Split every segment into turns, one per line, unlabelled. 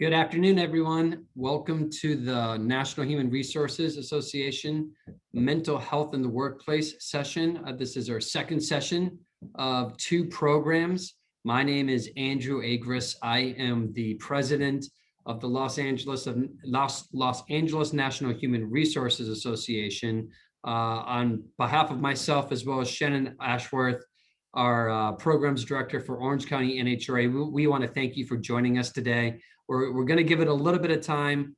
Good afternoon, everyone. Welcome to the National Human Resources Association Mental Health in the Workplace session. This is our second session of two programs. My name is Andrew Agris. I am the president of the Los Angeles National Human Resources Association. On behalf of myself, as well as Shannon Ashworth, our programs director for Orange County NHRA, we want to thank you for joining us today. We're going to give it a little bit of time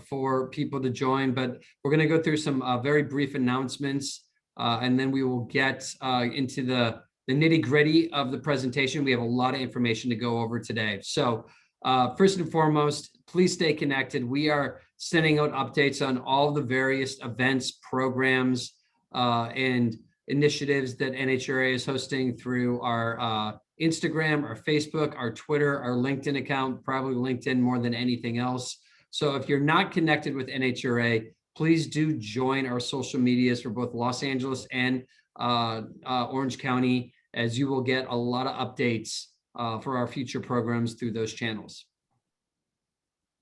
for people to join, but we're going to go through some very brief announcements, and then we will get into the nitty gritty of the presentation. We have a lot of information to go over today. So first and foremost, please stay connected. We are sending out updates on all the various events, programs, and initiatives that NHRA is hosting through our Instagram, our Facebook, our Twitter, our LinkedIn account, probably LinkedIn more than anything else. So if you're not connected with NHRA, please do join our social medias for both Los Angeles and Orange County, as you will get a lot of updates for our future programs through those channels.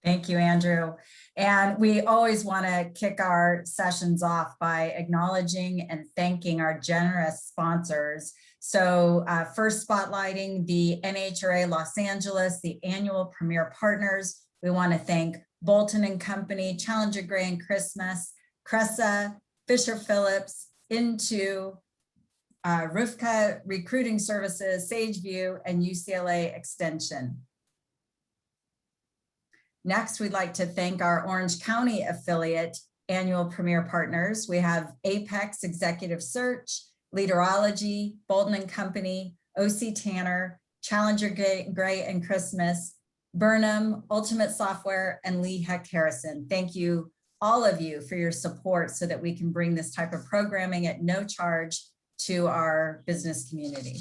Thank you, Andrew. And we always want to kick our sessions off by acknowledging and thanking our generous sponsors. So first spotlighting the NHRA Los Angeles, the annual premier partners. We want to thank Bolton and Company, Challenger Gray and Christmas, Cressa, Fisher Phillips, Into, Rivka Recruiting Services, Sageview, and UCLA Extension. Next, we'd like to thank our Orange County affiliate annual premier partners. We have Apex Executive Search, Leaderology, Bolton and Company, OC Tanner, Challenger Gray and Christmas, Burnham, Ultimate Software, and Lee Hecht Harrison. Thank you, all of you, for your support so that we can bring this type of programming at no charge to our business community.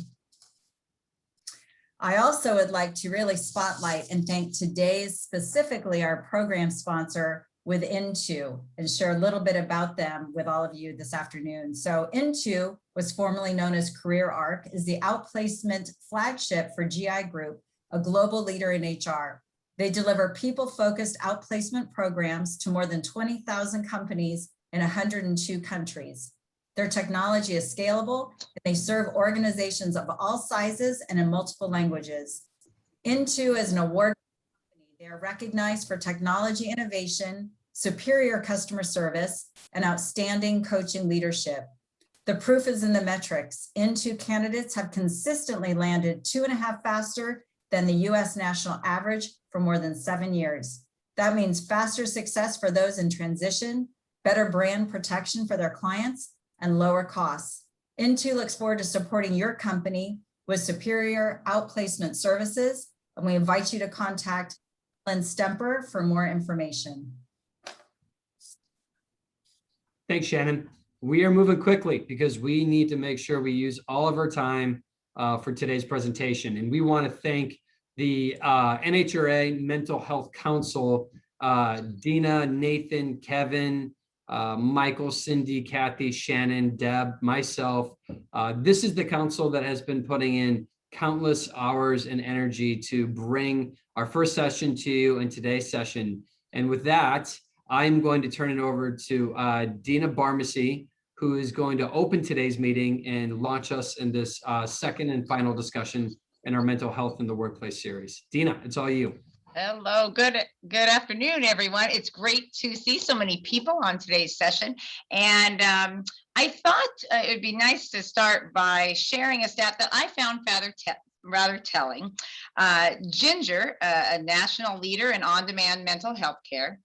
I also would like to really spotlight and thank today's, specifically our program sponsor with Into, and share a little bit about them with all of you this afternoon. So Into was formerly known as Career Arc, is the outplacement flagship for GI Group, a global leader in HR. They deliver people-focused outplacement programs to more than 20,000 companies in 102 countries. Their technology is scalable, and they serve organizations of all sizes and in multiple languages. Into is an award company. They are recognized for technology innovation, superior customer service, and outstanding coaching leadership. The proof is in the metrics. Into candidates have consistently landed 2.5 faster than the US national average for more than 7 years. That means faster success for those in transition, better brand protection for their clients, and lower costs. Into looks forward to supporting your company with superior outplacement services, and we invite you to contact Lynn Stemper for more information.
Thanks, Shannon. We are moving quickly because we need to make sure we use all of our time for today's presentation. And we want to thank the NHRA Mental Health Council, Dina, Nathan, Kevin, Michael, Cindy, Kathy, Shannon, Deb, myself. This is the council that has been putting in countless hours and energy to bring our first session to you and today's session. And with that, I'm going to turn it over to Dina Barmacy, who is going to open today's meeting and launch us in this second and final discussion in our mental health in the workplace series. Dina, it's all you.
Hello, good afternoon, everyone. It's great to see so many people on today's session. And I thought it would be nice to start by sharing a stat that I found rather telling. Ginger, a national leader in on-demand mental health care,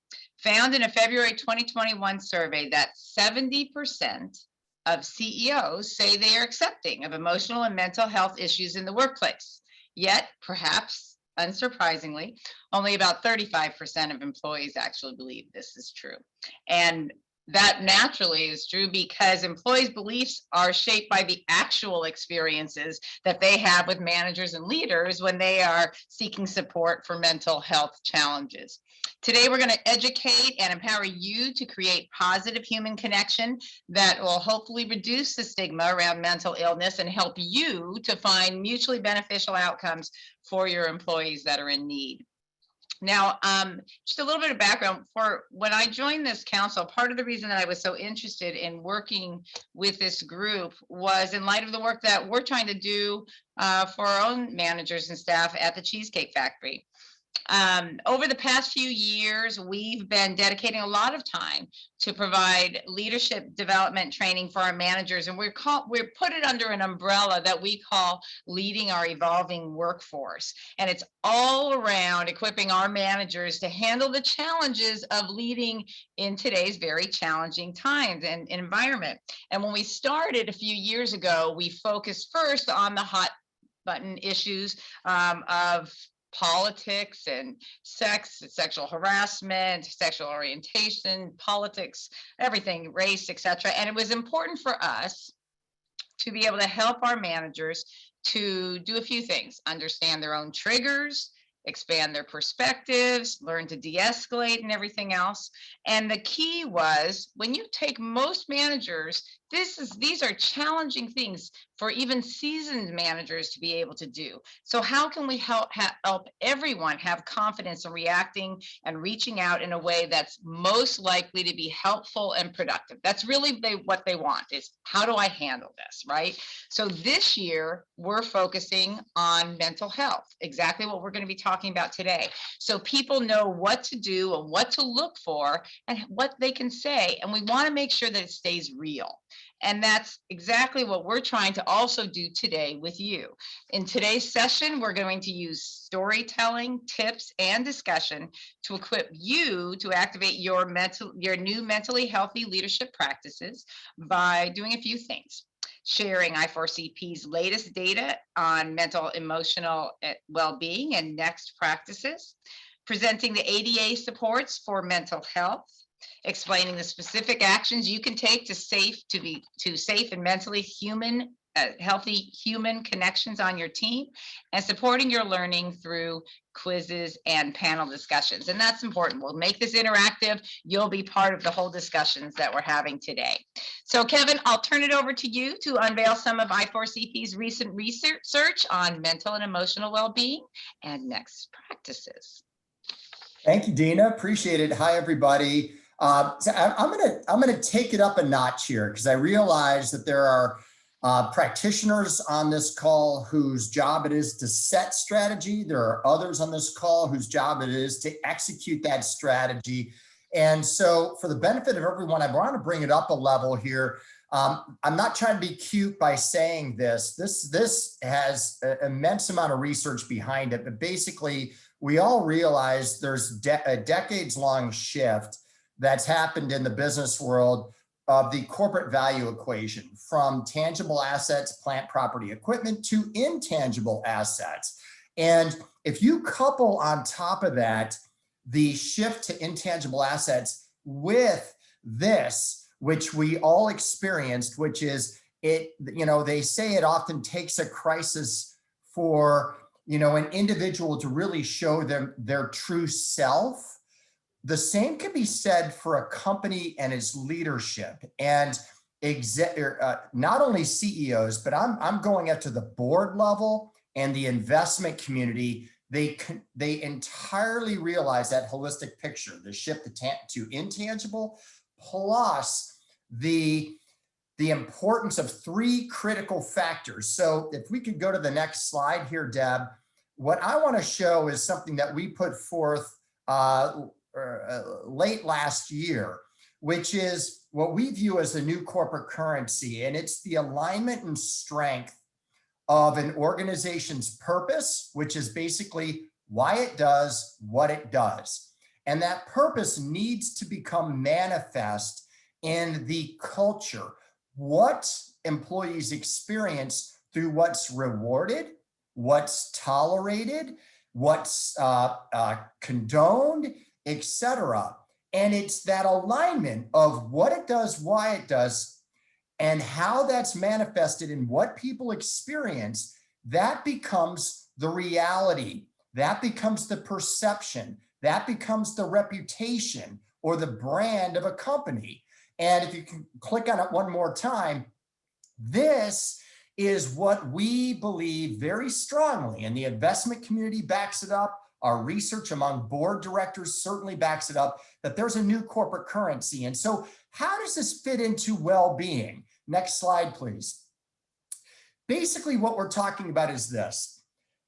found in a February 2021 survey that 70% of CEOs say they are accepting of emotional and mental health issues in the workplace. Yet, perhaps unsurprisingly, only about 35% of employees actually believe this is true. And that naturally is true because employees' beliefs are shaped by the actual experiences that they have with managers and leaders when they are seeking support for mental health challenges. Today, we're going to educate and empower you to create positive human connection that will hopefully reduce the stigma around mental illness and help you to find mutually beneficial outcomes for your employees that are in need. Now, just a little bit of background for when I joined this council, part of the reason that I was so interested in working with this group was in light of the work that we're trying to do for our own managers and staff at the Cheesecake Factory. Over the past few years, we've been dedicating a lot of time to provide leadership development training for our managers, and we're put it under an umbrella that we call leading our evolving workforce. And it's all around equipping our managers to handle the challenges of leading in today's very challenging times and environment. And when we started a few years ago, we focused first on the hot button issues of politics and sex, sexual harassment, sexual orientation, politics, everything, race, etc. And it was important for us to be able to help our managers to do a few things: understand their own triggers, expand their perspectives, learn to de-escalate and everything else. And the key was, when you take most managers, these are challenging things for even seasoned managers to be able to do. So how can we help everyone have confidence in reacting and reaching out in a way that's most likely to be helpful and productive? That's really what they want, is how do I handle this, right? So this year, we're focusing on mental health, exactly what we're going to be talking about today. So people know what to do and what to look for and what they can say. And we want to make sure that it stays real. And that's exactly what we're trying to also do today with you. In today's session, we're going to use storytelling, tips, and discussion to equip you to activate your new mentally healthy leadership practices by doing a few things: sharing I4CP's latest data on mental emotional well-being and next practices, presenting the ADA supports for mental health, explaining the specific actions you can take to safe and mentally healthy human connections on your team, and supporting your learning through quizzes and panel discussions. And that's important. We'll make this interactive. You'll be part of the whole discussions that we're having today. So Kevin, I'll turn it over to you to unveil some of I4CP's recent research on mental and emotional well-being and next practices.
Thank you, Dina. Appreciate it. Hi, everybody. So I'm gonna take it up a notch here, because I realize that there are practitioners on this call whose job it is to set strategy. There are others on this call whose job it is to execute that strategy. And so, for the benefit of everyone, I want to bring it up a level here. I'm not trying to be cute by saying this. This has an immense amount of research behind it, but basically, we all realize there's a decades-long shift that's happened in the business world of the corporate value equation, from tangible assets, plant, property, equipment, to intangible assets. And if you couple on top of that the shift to intangible assets with this, which we all experienced, which is they say it often takes a crisis for an individual to really show them their true self. The same can be said for a company and its leadership, and not only CEOs, but I'm going up to the board level and the investment community. They entirely realize that holistic picture, the shift to intangible, plus the importance of three critical factors. So if we could go to the next slide here, Deb, what I want to show is something that we put forth late last year, which is what we view as the new corporate currency. And it's the alignment and strength of an organization's purpose, which is basically why it does what it does. And that purpose needs to become manifest in the culture, what employees experience through what's rewarded, what's tolerated, what's condoned, etc. And it's that alignment of what it does, why it does, and how that's manifested in what people experience. That becomes the reality. That becomes the perception. That becomes the reputation or the brand of a company. And if you can click on it one more time, this is what we believe very strongly, and the investment community backs it up. Our research among board directors certainly backs it up that there's a new corporate currency. And so how does this fit into well-being? Next slide, please. Basically, what we're talking about is this.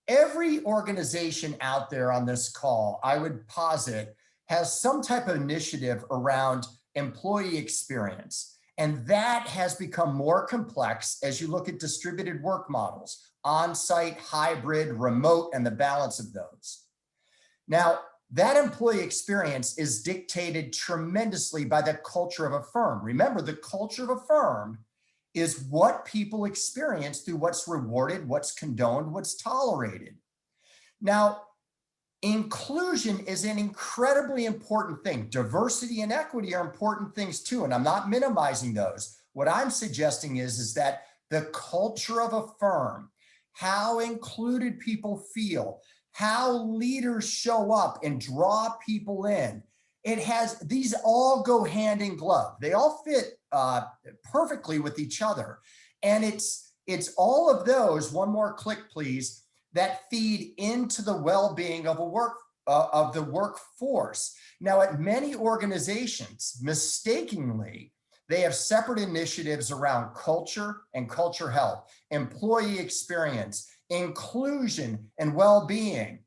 Every organization out there on this call, I would posit, has some type of initiative around employee experience. And that has become more complex as you look at distributed work models, on-site, hybrid, remote, and the balance of those. Now, that employee experience is dictated tremendously by the culture of a firm. Remember, the culture of a firm is what people experience through what's rewarded, what's condoned, what's tolerated. Now, inclusion is an incredibly important thing. Diversity and equity are important things too, and I'm not minimizing those. What I'm suggesting is that the culture of a firm, how included people feel, how leaders show up and draw people in, these all go hand in glove. They all fit perfectly with each other. And it's all of those, one more click please, that feed into the well-being of the workforce. Now, at many organizations, mistakenly, they have separate initiatives around culture and culture health, employee experience, inclusion, and well-being.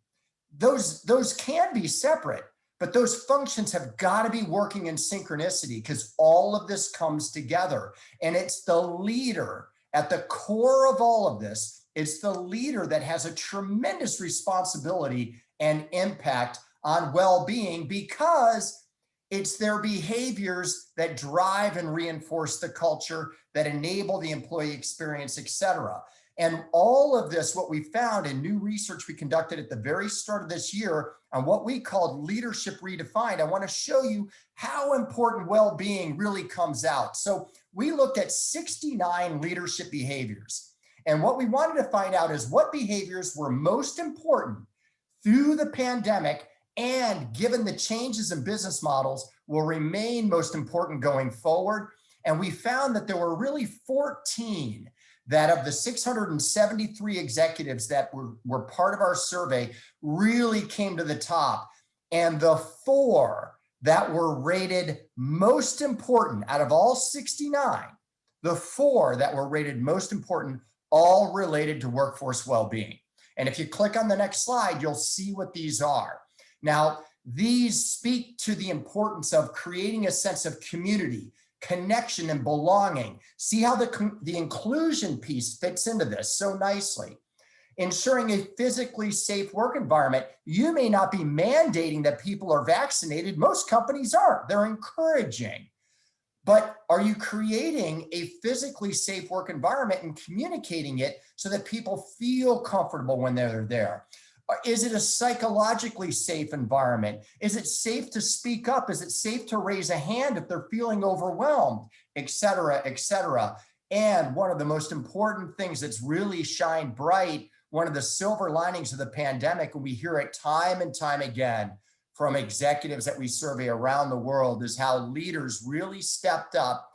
Those can be separate, but those functions have got to be working in synchronicity because all of this comes together. And it's the leader at the core of all of this. It's the leader that has a tremendous responsibility and impact on well-being because it's their behaviors that drive and reinforce the culture, that enable the employee experience, et cetera. And all of this, what we found in new research we conducted at the very start of this year on what we called Leadership Redefined, I want to show you how important well-being really comes out. So we looked at 69 leadership behaviors. And what we wanted to find out is what behaviors were most important through the pandemic and given the changes in business models will remain most important going forward. And we found that there were really 14 that of the 673 executives that were part of our survey really came to the top. And the 4 that were rated most important out of all 69, the 4 that were rated most important, all related to workforce well-being. And if you click on the next slide, you'll see what these are. Now, these speak to the importance of creating a sense of community, connection, and belonging. See how the inclusion piece fits into this so nicely. Ensuring a physically safe work environment. You may not be mandating that people are vaccinated. Most companies aren't. They're encouraging. But are you creating a physically safe work environment and communicating it so that people feel comfortable when they're there? Is it a psychologically safe environment? Is it safe to speak up? Is it safe to raise a hand if they're feeling overwhelmed, et cetera, et cetera? And one of the most important things that's really shined bright, one of the silver linings of the pandemic, and we hear it time and time again from executives that we survey around the world, is how leaders really stepped up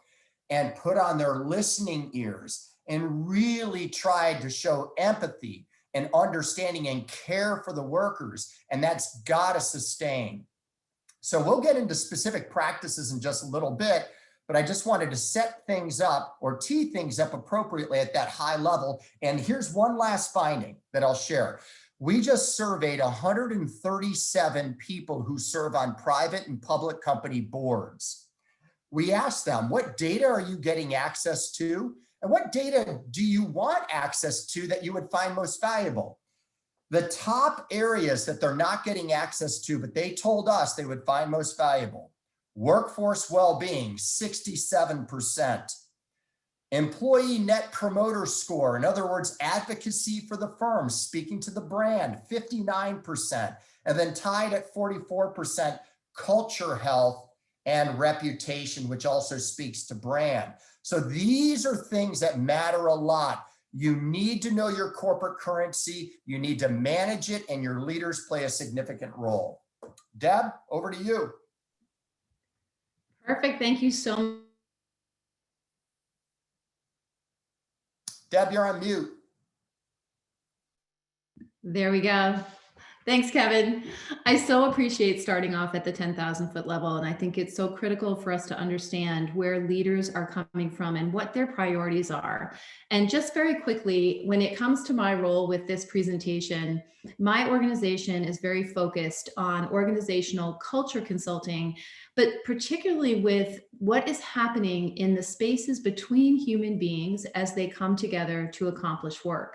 and put on their listening ears and really tried to show empathy and understanding and care for the workers, and that's got to sustain. So we'll get into specific practices in just a little bit, but I just wanted to set things up or tee things up appropriately at that high level. And here's one last finding that I'll share. We just surveyed 137 people who serve on private and public company boards. We asked them, what data are you getting access to? And what data do you want access to that you would find most valuable? The top areas that they're not getting access to, but they told us they would find most valuable: workforce well-being, 67%. Employee net promoter score, in other words, advocacy for the firm, speaking to the brand, 59%. And then tied at 44%, culture health and reputation, which also speaks to brand. So these are things that matter a lot. You need to know your corporate currency, you need to manage it, and your leaders play a significant role. Deb, over to you.
Perfect. Thank you so much.
Deb, you're on mute.
There we go. Thanks, Kevin. I so appreciate starting off at the 10,000 foot level. And I think it's so critical for us to understand where leaders are coming from and what their priorities are. And just very quickly, when it comes to my role with this presentation, my organization is very focused on organizational culture consulting, but particularly with what is happening in the spaces between human beings as they come together to accomplish work.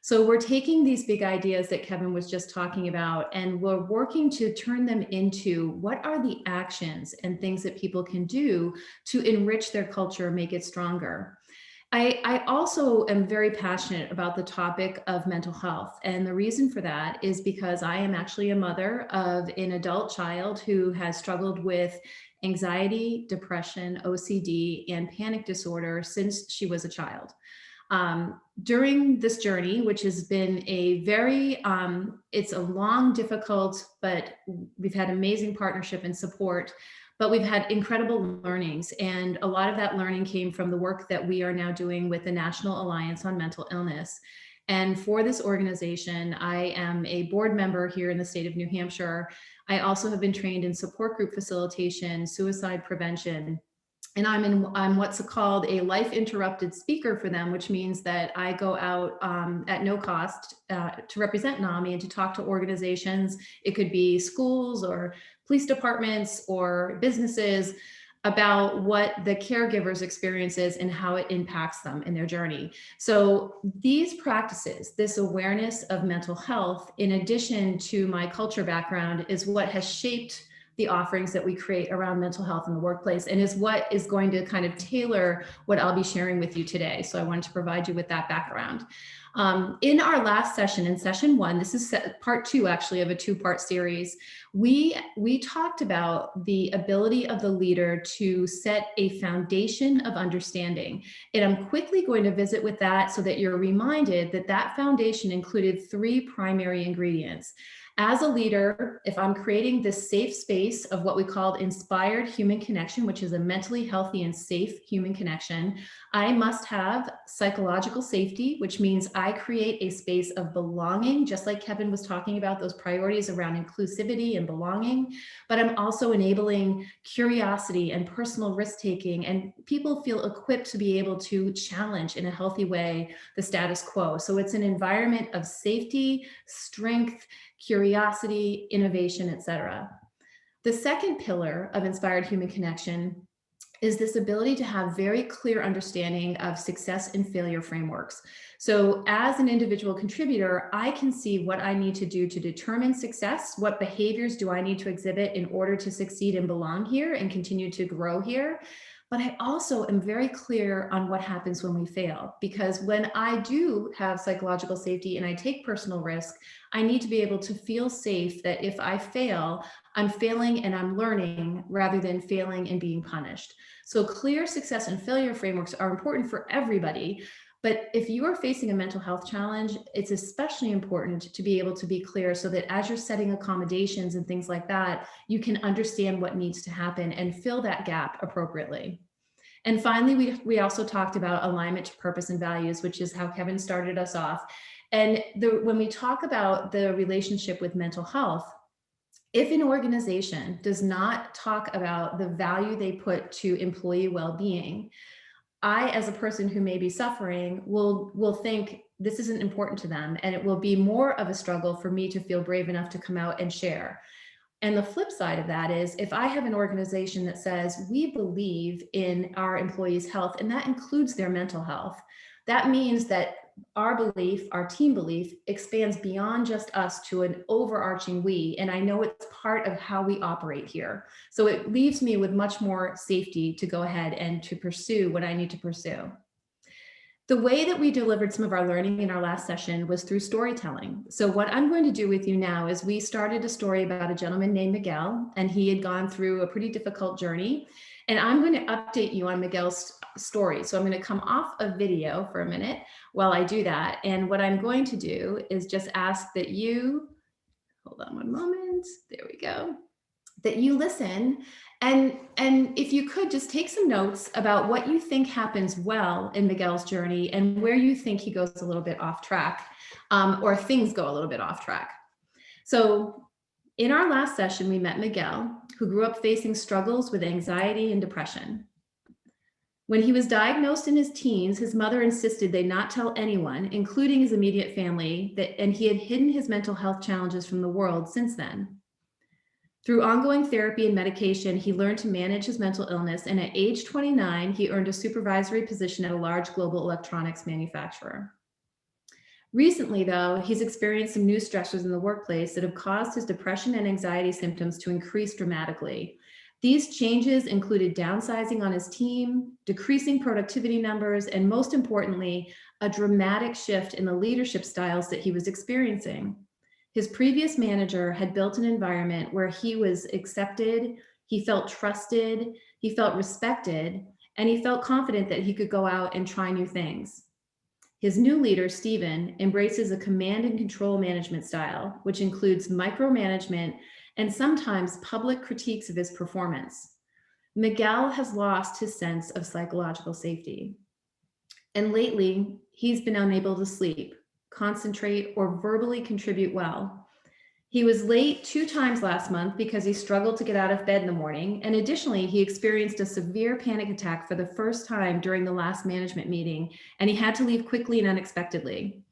So we're taking these big ideas that Kevin was just talking about, and we're working to turn them into what are the actions and things that people can do to enrich their culture, make it stronger. I also am very passionate about the topic of mental health. And the reason for that is because I am actually a mother of an adult child who has struggled with anxiety, depression, OCD, and panic disorder since she was a child. During this journey, which has been a very, it's a long, difficult, but we've had amazing partnership and support, but we've had incredible learnings. And a lot of that learning came from the work that we are now doing with the National Alliance on Mental Illness. And for this organization, I am a board member here in the state of New Hampshire. I also have been trained in support group facilitation, suicide prevention, and I'm what's called a life interrupted speaker for them, which means that I go out at no cost to represent NAMI and to talk to organizations. It could be schools or police departments or businesses about what the caregiver's experience is and how it impacts them in their journey. So these practices, this awareness of mental health, in addition to my culture background, is what has shaped the offerings that we create around mental health in the workplace, and is what is going to kind of tailor what I'll be sharing with you today. So I wanted to provide you with that background. In our last session, in session 1, this is part 2 actually of a 2-part series, we talked about the ability of the leader to set a foundation of understanding. And I'm quickly going to visit with that so that you're reminded that that foundation included 3 primary ingredients. As a leader, if I'm creating this safe space of what we called inspired human connection, which is a mentally healthy and safe human connection, I must have psychological safety, which means I create a space of belonging, just like Kevin was talking about those priorities around inclusivity and belonging, but I'm also enabling curiosity and personal risk-taking, and people feel equipped to be able to challenge in a healthy way the status quo. So it's an environment of safety, strength, curiosity, innovation, etc. The second pillar of inspired human connection is this ability to have very clear understanding of success and failure frameworks. So as an individual contributor, I can see what I need to do to determine success. What behaviors do I need to exhibit in order to succeed and belong here and continue to grow here? But I also am very clear on what happens when we fail, because when I do have psychological safety and I take personal risk, I need to be able to feel safe that if I fail, I'm failing and I'm learning rather than failing and being punished. So clear success and failure frameworks are important for everybody. But if you are facing a mental health challenge, it's especially important to be able to be clear so that as you're setting accommodations and things like that, you can understand what needs to happen and fill that gap appropriately. And finally, we also talked about alignment to purpose and values, which is how Kevin started us off. And when we talk about the relationship with mental health, if an organization does not talk about the value they put to employee well-being, I, as a person who may be suffering, will think this isn't important to them, and it will be more of a struggle for me to feel brave enough to come out and share. And the flip side of that is, if I have an organization that says we believe in our employees' health, and that includes their mental health, that means that our belief, our team belief, expands beyond just us to an overarching we. And I know it's part of how we operate here. So it leaves me with much more safety to go ahead and to pursue what I need to pursue. The way that we delivered some of our learning in our last session was through storytelling. So what I'm going to do with you now is we started a story about a gentleman named Miguel, and he had gone through a pretty difficult journey. And I'm going to update you on Miguel's story. So I'm going to come off a video for a minute while I do that. And what I'm going to do is just ask that you, hold on one moment, there we go, that you listen. And if you could just take some notes about what you think happens well in Miguel's journey and where you think he goes a little bit off track, or things go a little bit off track. So in our last session, we met Miguel, who grew up facing struggles with anxiety and depression. When he was diagnosed in his teens, his mother insisted they not tell anyone, including his immediate family, and he had hidden his mental health challenges from the world since then. Through ongoing therapy and medication, he learned to manage his mental illness, and at age 29, he earned a supervisory position at a large global electronics manufacturer. Recently, though, he's experienced some new stressors in the workplace that have caused his depression and anxiety symptoms to increase dramatically. These changes included downsizing on his team, decreasing productivity numbers, and most importantly, a dramatic shift in the leadership styles that he was experiencing. His previous manager had built an environment where he was accepted, he felt trusted, he felt respected, and he felt confident that he could go out and try new things. His new leader, Stephen, embraces a command and control management style, which includes micromanagement and sometimes public critiques of his performance. Miguel has lost his sense of psychological safety. And lately, he's been unable to sleep, concentrate, or verbally contribute well. He was late 2 times last month because he struggled to get out of bed in the morning. And additionally, he experienced a severe panic attack for the first time during the last management meeting, and he had to leave quickly and unexpectedly.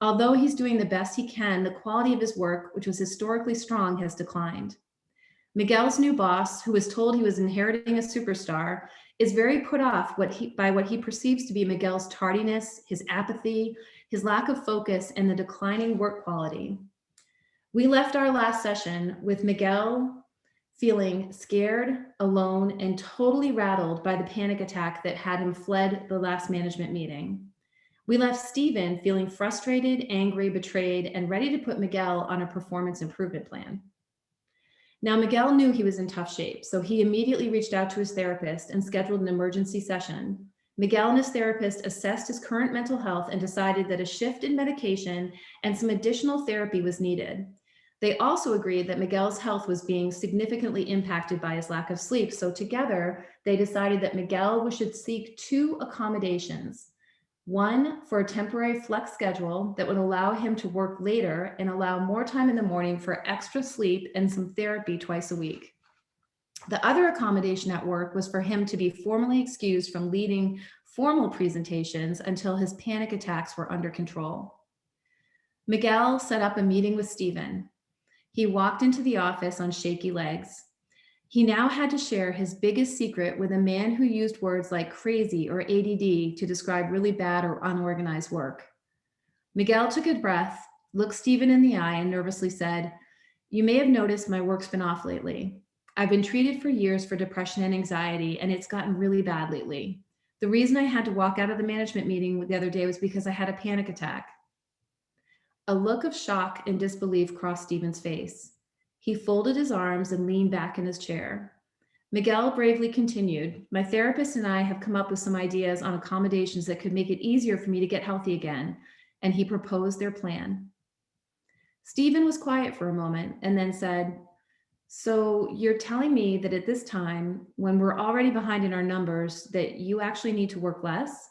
Although he's doing the best he can, the quality of his work, which was historically strong, has declined. Miguel's new boss, who was told he was inheriting a superstar, is very put off by what he perceives to be Miguel's tardiness, his apathy, his lack of focus, and the declining work quality. We left our last session with Miguel feeling scared, alone, and totally rattled by the panic attack that had him fled the last management meeting. We left Stephen feeling frustrated, angry, betrayed, and ready to put Miguel on a performance improvement plan. Now, Miguel knew he was in tough shape, so he immediately reached out to his therapist and scheduled an emergency session. Miguel and his therapist assessed his current mental health and decided that a shift in medication and some additional therapy was needed. They also agreed that Miguel's health was being significantly impacted by his lack of sleep, so together they decided that Miguel should seek 2 accommodations. One for a temporary flex schedule that would allow him to work later and allow more time in the morning for extra sleep and some therapy twice a week. The other accommodation at work was for him to be formally excused from leading formal presentations until his panic attacks were under control. Miguel set up a meeting with Stephen. He walked into the office on shaky legs. He now had to share his biggest secret with a man who used words like crazy or ADD to describe really bad or unorganized work. Miguel took a breath, looked Stephen in the eye, and nervously said, "You may have noticed my work's been off lately. I've been treated for years for depression and anxiety, and it's gotten really bad lately. The reason I had to walk out of the management meeting the other day was because I had a panic attack." A look of shock and disbelief crossed Stephen's face. He folded his arms and leaned back in his chair. Miguel bravely continued, "My therapist and I have come up with some ideas on accommodations that could make it easier for me to get healthy again," and he proposed their plan. Stephen was quiet for a moment and then said, "So you're telling me that at this time, when we're already behind in our numbers, that you actually need to work less?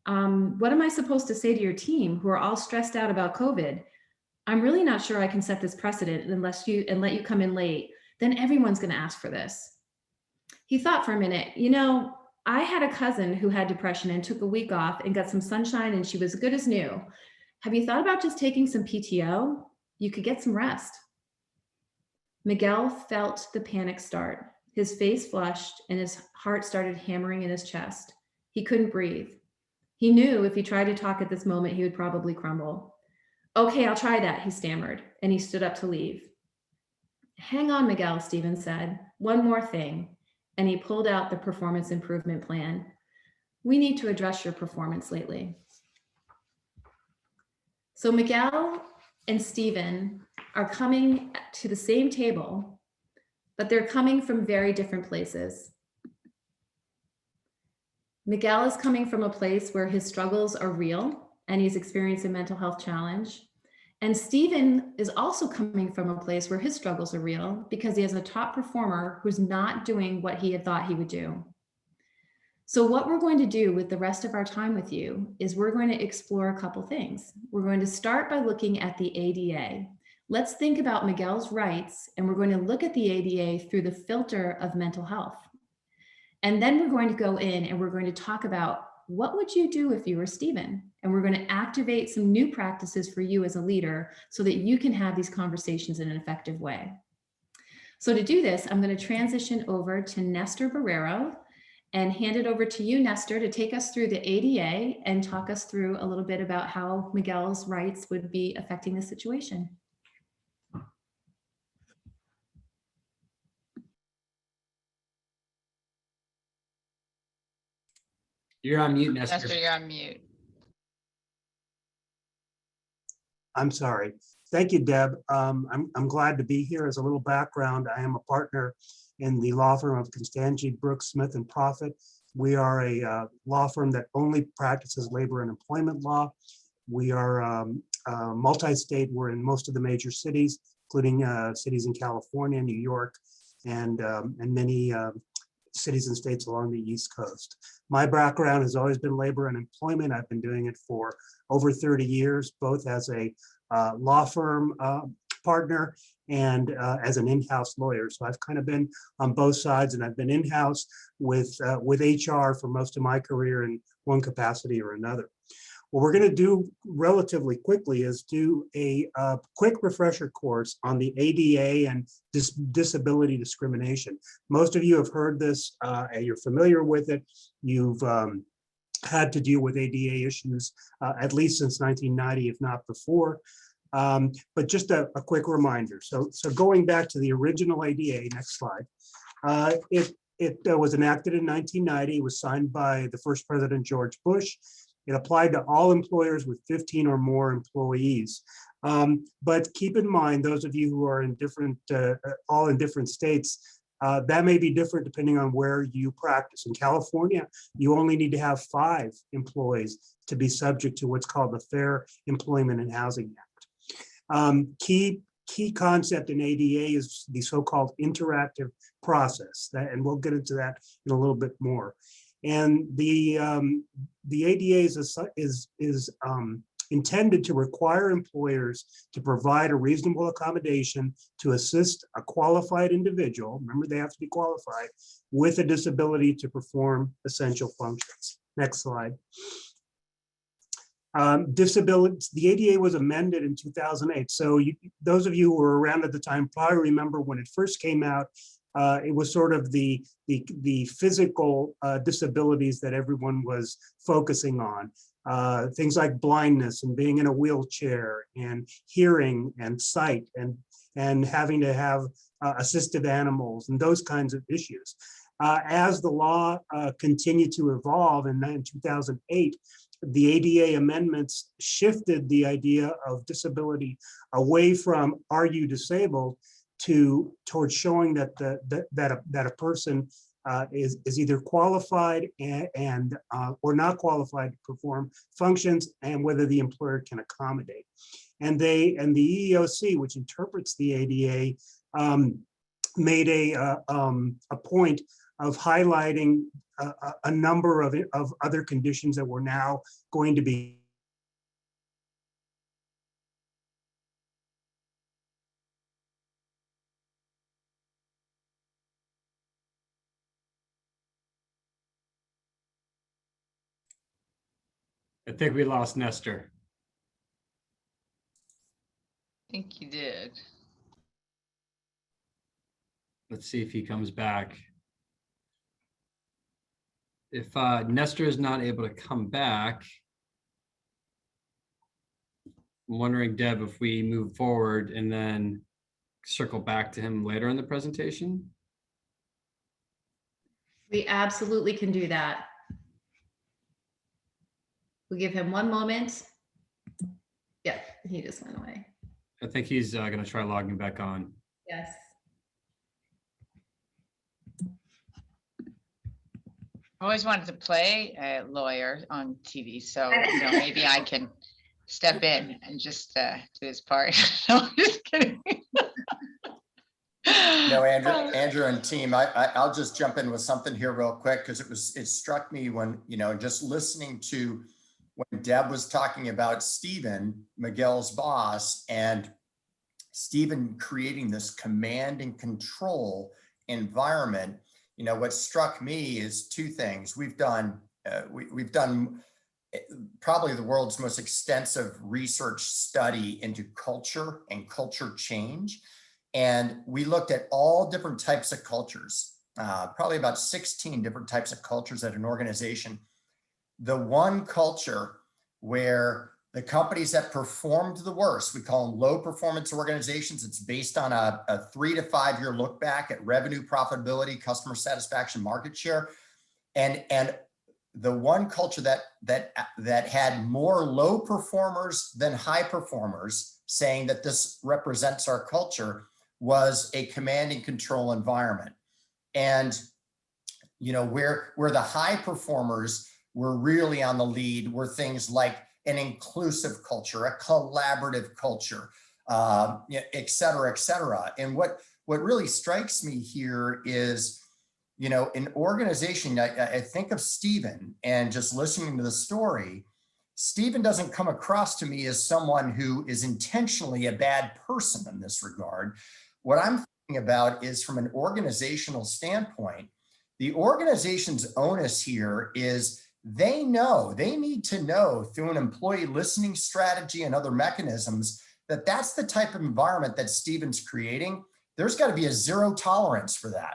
What am I supposed to say to your team who are all stressed out about COVID? I'm really not sure I can set this precedent let you come in late. Then everyone's going to ask for this." He thought for a minute. I had a cousin who had depression and took a week off and got some sunshine, and she was good as new. Have you thought about just taking some PTO? You could get some rest." Miguel felt the panic start. His face flushed and his heart started hammering in his chest. He couldn't breathe. He knew if he tried to talk at this moment, he would probably crumble. "Okay, I'll try that," he stammered, and he stood up to leave. "Hang on, Miguel," Stephen said. "One more thing." And he pulled out the performance improvement plan. "We need to address your performance lately." So Miguel and Stephen are coming to the same table, but they're coming from very different places. Miguel is coming from a place where his struggles are real and he's experiencing a mental health challenge. And Stephen is also coming from a place where his struggles are real because he has a top performer who's not doing what he had thought he would do. So what we're going to do with the rest of our time with you is we're going to explore a couple things. We're going to start by looking at the ADA, Let's think about Miguel's rights, and we're going to look at the ADA through the filter of mental health. And then we're going to go in and we're going to talk about what would you do if you were Stephen? And we're going to activate some new practices for you as a leader so that you can have these conversations in an effective way. So to do this, I'm going to transition over to Nestor Barrero and hand it over to you, Nestor, to take us through the ADA and talk us through a little bit about how Miguel's rights would be affecting the situation.
You're on mute, Nestor.
Nestor, you're on mute.
I'm sorry. Thank you, Deb. I'm glad to be here. As a little background, I am a partner in the law firm of Constangi, Brooks, Smith and Profit. We are a law firm that only practices labor and employment law. We are multi-state. We're in most of the major cities, including cities in California, New York, and many cities and states along the East Coast. My background has always been labor and employment. I've been doing it for over 30 years, both as a law firm partner and as an in-house lawyer. So I've kind of been on both sides, and I've been in-house with HR for most of my career in one capacity or another. What we're going to do relatively quickly is do a quick refresher course on the ADA and disability discrimination. Most of you have heard this, you're familiar with it. You've had to deal with ADA issues at least since 1990, if not before. But just a quick reminder. So going back to the original ADA, next slide. It was enacted in 1990. It was signed by the first president, George Bush. It applied to all employers with 15 or more employees. But keep in mind, those of you who are in different, all in different states, that may be different depending on where you practice. In California, you only need to have 5 employees to be subject to what's called the Fair Employment and Housing Act. Key concept in ADA is the so-called interactive process, and we'll get into that in a little bit more. And the ADA is intended to require employers to provide a reasonable accommodation to assist a qualified individual, remember they have to be qualified, with a disability to perform essential functions. Next slide. Disability, the ADA was amended in 2008. So those of you who were around at the time probably remember when it first came out. It was sort of the physical disabilities that everyone was focusing on. Things like blindness and being in a wheelchair, and hearing and sight, and having to have assistive animals and those kinds of issues. As the law continued to evolve in 2008, the ADA amendments shifted the idea of disability away from "are you disabled" towards showing that that a person is either qualified and or not qualified to perform functions, and whether the employer can accommodate. And the EEOC, which interprets the ADA, made a point of highlighting a number of other conditions that were now going to be
I think we lost Nestor.
I think you did.
Let's see if he comes back. If Nestor is not able to come back, I'm wondering, Deb, if we move forward and then circle back to him later in the presentation.
We absolutely can do that. We'll give him one moment. Yeah, he just went away.
I think he's going to try logging back on.
Yes.
I always wanted to play a lawyer on TV, so maybe I can step in and just do his part. No, I'm just kidding.
No, Andrew and team, I'll just jump in with something here real quick, because it struck me when, just listening to when Deb was talking about Stephen, Miguel's boss, and Stephen creating this command and control environment, what struck me is two things. We've done probably the world's most extensive research study into culture and culture change. And we looked at all different types of cultures, probably about 16 different types of cultures at an organization. The one culture where the companies that performed the worst, we call them low performance organizations. It's based on a 3 to 5 year look back at revenue, profitability, customer satisfaction, market share. And the one culture that had more low performers than high performers, saying that this represents our culture, was a command and control environment. And where the high performers were really on the lead were things like an inclusive culture, a collaborative culture, et cetera, et cetera. And what really strikes me here is, an organization, I think of Stephen, and just listening to the story, Stephen doesn't come across to me as someone who is intentionally a bad person in this regard. What I'm thinking about is, from an organizational standpoint, the organization's onus here is they need to know through an employee listening strategy and other mechanisms that that's the type of environment that Stephen's creating. There's got to be a zero tolerance for that.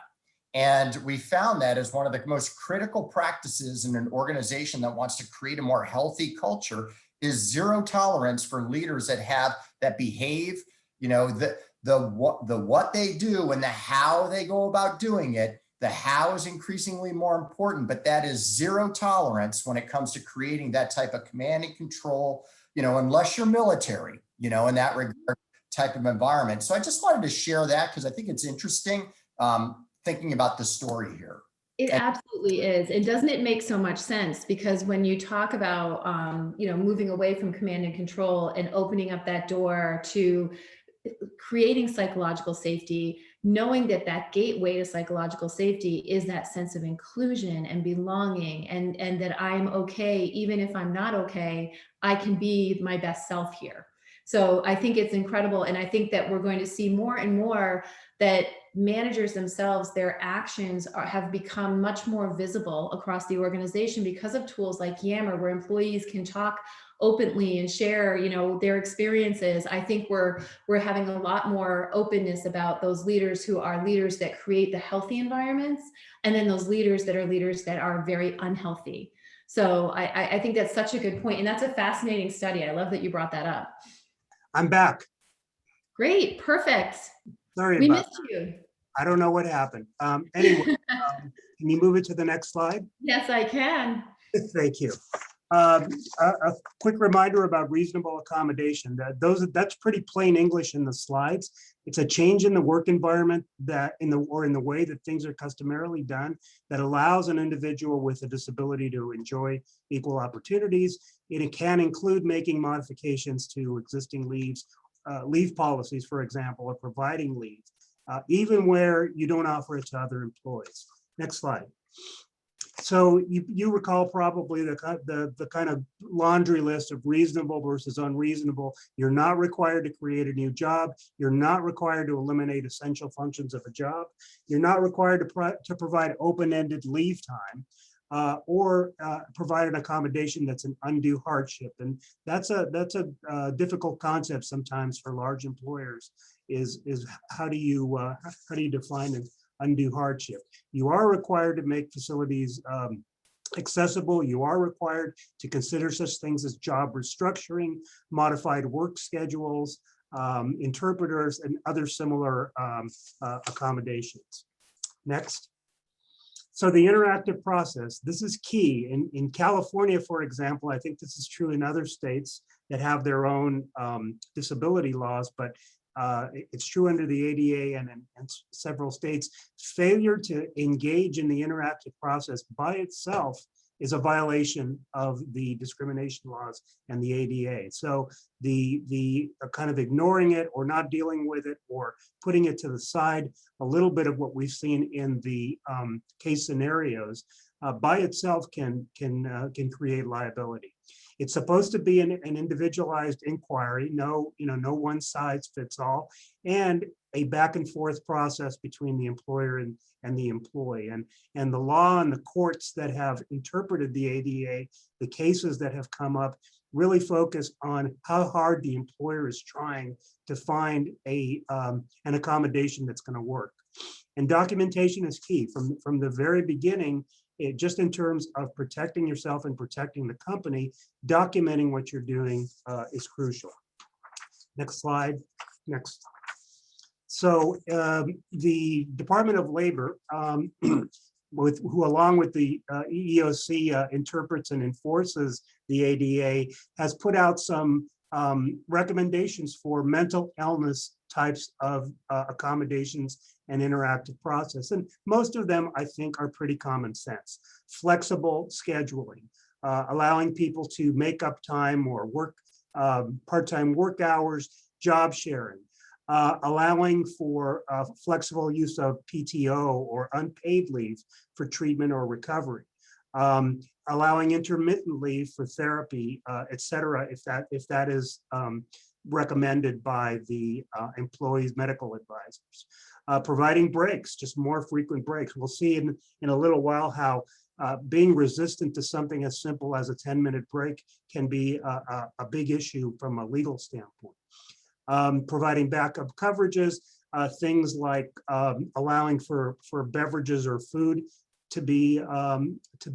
And we found that as one of the most critical practices in an organization that wants to create a more healthy culture is zero tolerance for leaders that behave, the what they do and the how they go about doing it. The how is increasingly more important, but that is zero tolerance when it comes to creating that type of command and control, unless you're military, in that regard type of environment. So I just wanted to share that because I think it's interesting thinking about the story here.
It absolutely is. And doesn't it make so much sense? Because when you talk about, moving away from command and control and opening up that door to creating psychological safety, knowing that gateway to psychological safety is that sense of inclusion and belonging, and that I'm okay, even if I'm not okay, I can be my best self here. So I think it's incredible. And I think that we're going to see more and more that managers themselves, their actions have become much more visible across the organization because of tools like Yammer, where employees can talk openly and share, their experiences. I think we're having a lot more openness about those leaders who are leaders that create the healthy environments, and then those leaders that are very unhealthy. So I think that's such a good point. And that's a fascinating study. I love that you brought that up.
I'm back.
Great, perfect.
Sorry
We
about
missed you.
I don't know what happened. Anyway, can you move it to the next slide?
Yes, I can.
Thank you. A quick reminder about reasonable accommodation. That's pretty plain English in the slides. It's a change in the work environment in the way that things are customarily done that allows an individual with a disability to enjoy equal opportunities. It can include making modifications to existing leave policies, for example, or providing leave, even where you don't offer it to other employees. Next slide. So you recall probably the kind of laundry list of reasonable versus unreasonable. You're not required to create a new job. You're not required to eliminate essential functions of a job. You're not required to provide open-ended leave time or provide an accommodation that's an undue hardship. And that's a difficult concept sometimes for large employers. Is how do you define an undue hardship? You are required to make facilities accessible. You are required to consider such things as job restructuring, modified work schedules, interpreters, and other similar accommodations. Next. So the interactive process, this is key. In California, for example, I think this is true in other states that have their own disability laws, but it's true under the ADA and several states. Failure to engage in the interactive process by itself is a violation of the discrimination laws and the ADA. So the kind of ignoring it or not dealing with it or putting it to the side, a little bit of what we've seen in the case scenarios by itself can create liability. It's supposed to be an individualized inquiry, no one size fits all, and a back and forth process between the employer and the employee. And the law and the courts that have interpreted the ADA, the cases that have come up, really focus on how hard the employer is trying to find an accommodation that's going to work. And documentation is key from the very beginning. Just in terms of protecting yourself and protecting the company, documenting what you're doing is crucial. Next slide. Next. So the Department of Labor, who along with the EEOC interprets and enforces the ADA, has put out some recommendations for mental illness types of accommodations and interactive process. And most of them, I think, are pretty common sense. Flexible scheduling, allowing people to make up time or work part-time work hours, job sharing, allowing for flexible use of PTO or unpaid leave for treatment or recovery, allowing intermittent leave for therapy, et cetera, if that is recommended by the employee's medical advisors. Providing breaks, just more frequent breaks. We'll see in a little while how being resistant to something as simple as a 10-minute break can be a big issue from a legal standpoint. Providing backup coverages, things like allowing for beverages or food to be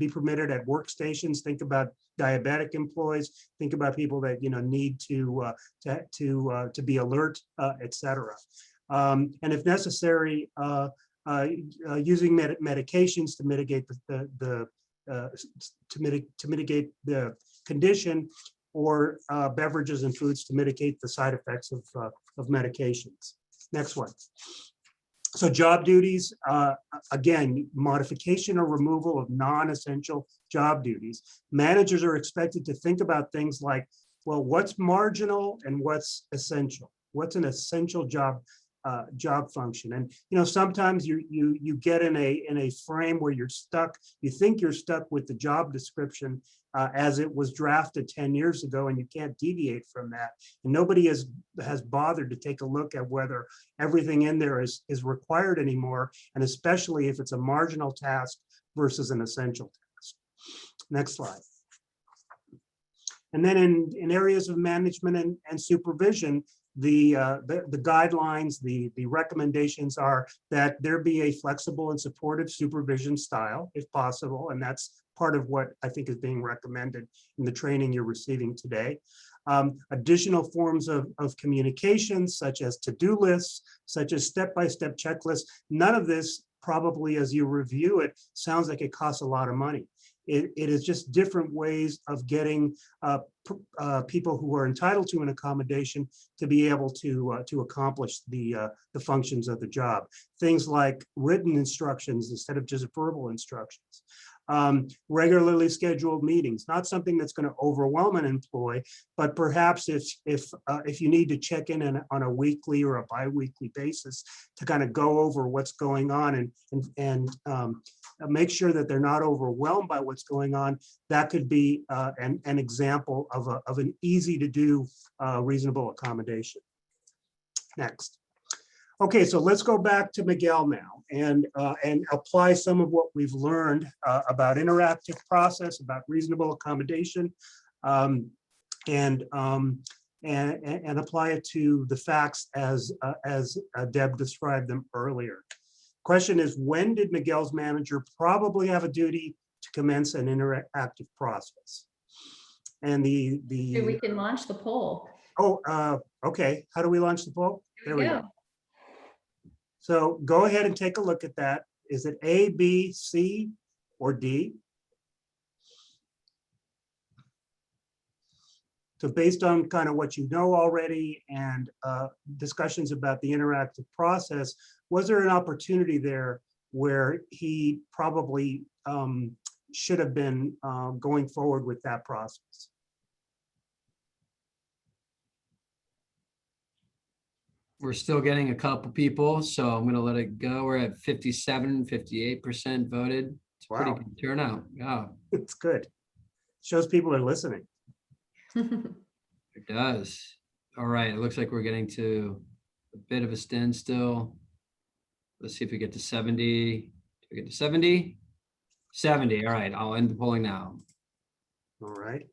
permitted at workstations. Think about diabetic employees. Think about people that need to be alert, et cetera. And if necessary, using medications to mitigate mitigate the condition, or beverages and foods to mitigate the side effects of medications. Next one. So job duties, again, modification or removal of non-essential job duties. Managers are expected to think about things like, well, what's marginal and what's essential? What's an essential job function? And sometimes you get in a frame where you're stuck. You think you're stuck with the job description as it was drafted 10 years ago, and you can't deviate from that. And nobody has bothered to take a look at whether everything in there is required anymore, and especially if it's a marginal task versus an essential task. Next slide. And then in areas of management and supervision, the guidelines, the recommendations are that there be a flexible and supportive supervision style, if possible, and that's part of what I think is being recommended in the training you're receiving today. Additional forms of communication, such as to-do lists, such as step-by-step checklists. None of this, probably as you review it, sounds like it costs a lot of money. It is just different ways of getting people who are entitled to an accommodation to be able to accomplish the functions of the job. Things like written instructions instead of just verbal instructions. Regularly scheduled meetings, not something that's going to overwhelm an employee, but perhaps if you need to check in on a weekly or a bi-weekly basis to kind of go over what's going on and make sure that they're not overwhelmed by what's going on, that could be an example of an easy to do reasonable accommodation. Next. Okay, so let's go back to Miguel now and apply some of what we've learned about interactive process, about reasonable accommodation, and apply it to the facts as Deb described them earlier. Question is, when did Miguel's manager probably have a duty to commence an interactive process? And
We can launch the poll.
Oh, okay. How do we launch the poll?
There we go.
So go ahead and take a look at that. Is it A, B, C, or D? So based on kind of what you know already and discussions about the interactive process, was there an opportunity there where he probably should have been going forward with that process?
We're still getting a couple people, so I'm going to let it go. We're at 58% voted. It's pretty
Wow.
good turnout. Yeah.
It's good. Shows people are listening.
It does. All right, it looks like we're getting to a bit of a standstill. Let's see if we get to 70. Do we get to 70? 70. All right, I'll end the polling now.
All right.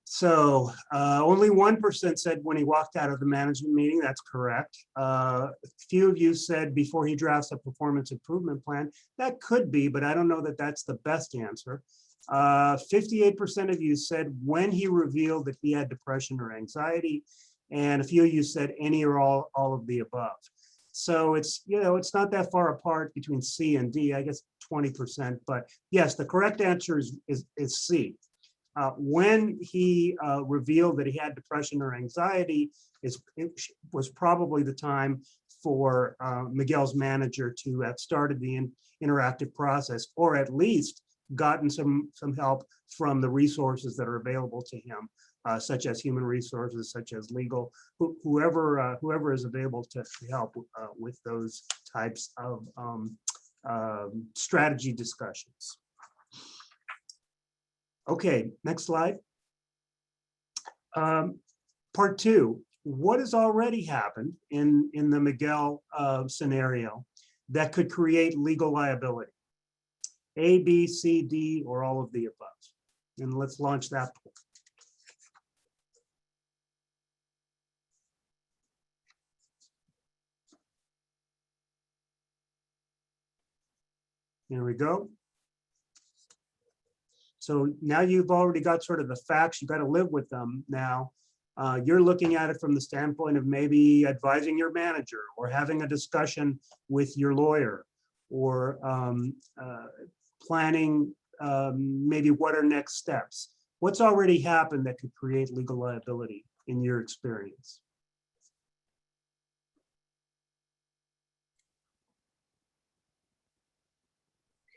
So only 1% said when he walked out of the management meeting. That's correct. A few of you said before he drafts a performance improvement plan. That could be, but I don't know that that's the best answer. 58% of you said when he revealed that he had depression or anxiety, and a few of you said any or all of the above. So it's, you know, it's not that far apart between C and D, I guess 20%, but yes, the correct answer is C. When he revealed that he had depression or anxiety, it was probably the time for Miguel's manager to have started the interactive process, or at least gotten some help from the resources that are available to him, such as human resources, such as legal, whoever is available to help with those types of strategy discussions. Okay, next slide. Part two, what has already happened in the Miguel scenario that could create legal liability? A, B, C, D, or all of the above? And let's launch that poll. There we go. So now you've already got sort of the facts, you've got to live with them now. You're looking at it from the standpoint of maybe advising your manager or having a discussion with your lawyer, or planning maybe what are next steps. What's already happened that could create legal liability in your experience?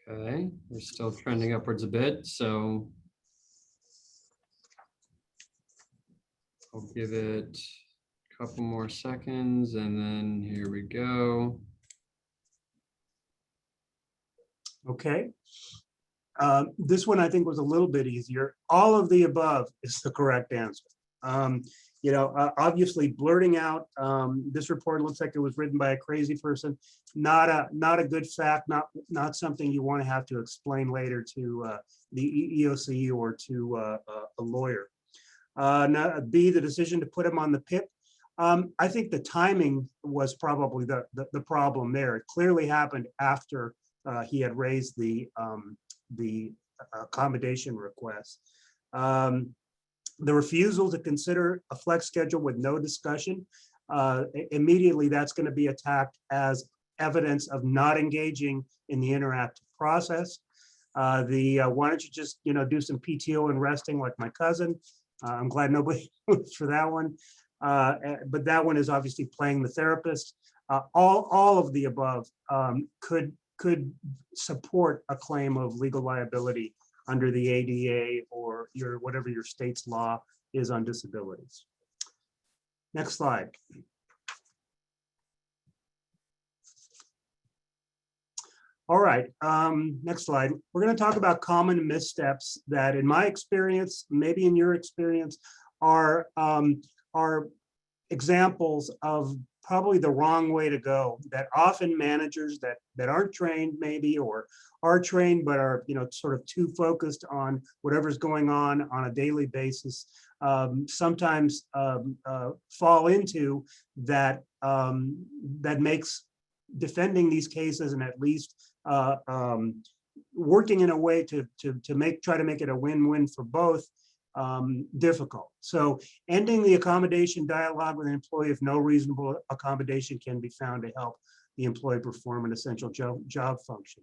Okay, we're still trending upwards a bit, so I'll give it a couple more seconds and then here we go.
Okay. This one I think was a little bit easier. All of the above is the correct answer. You know, obviously blurting out this report looks like it was written by a crazy person. Not a good fact. Not something you want to have to explain later to the EEOC or to a lawyer. Now, B, the decision to put him on the PIP. I think the timing was probably the problem there. It clearly happened after he had raised the accommodation request. The refusal to consider a flex schedule with no discussion, immediately that's going to be attacked as evidence of not engaging in the interactive process. Why don't you just, you know, do some PTO and resting like my cousin? I'm glad nobody was for that one. But that one is obviously playing the therapist. All of the above could support a claim of legal liability under the ADA or whatever your state's law is on disabilities. Next slide. All right, next slide. We're going to talk about common missteps that, in my experience, maybe in your experience, are examples of probably the wrong way to go, that often managers that aren't trained maybe, or are trained but are, you know, sort of too focused on whatever's going on a daily basis, sometimes fall into, that that makes defending these cases and at least working in a way to try to make it a win-win for both difficult. So ending the accommodation dialogue with an employee if no reasonable accommodation can be found to help the employee perform an essential job function.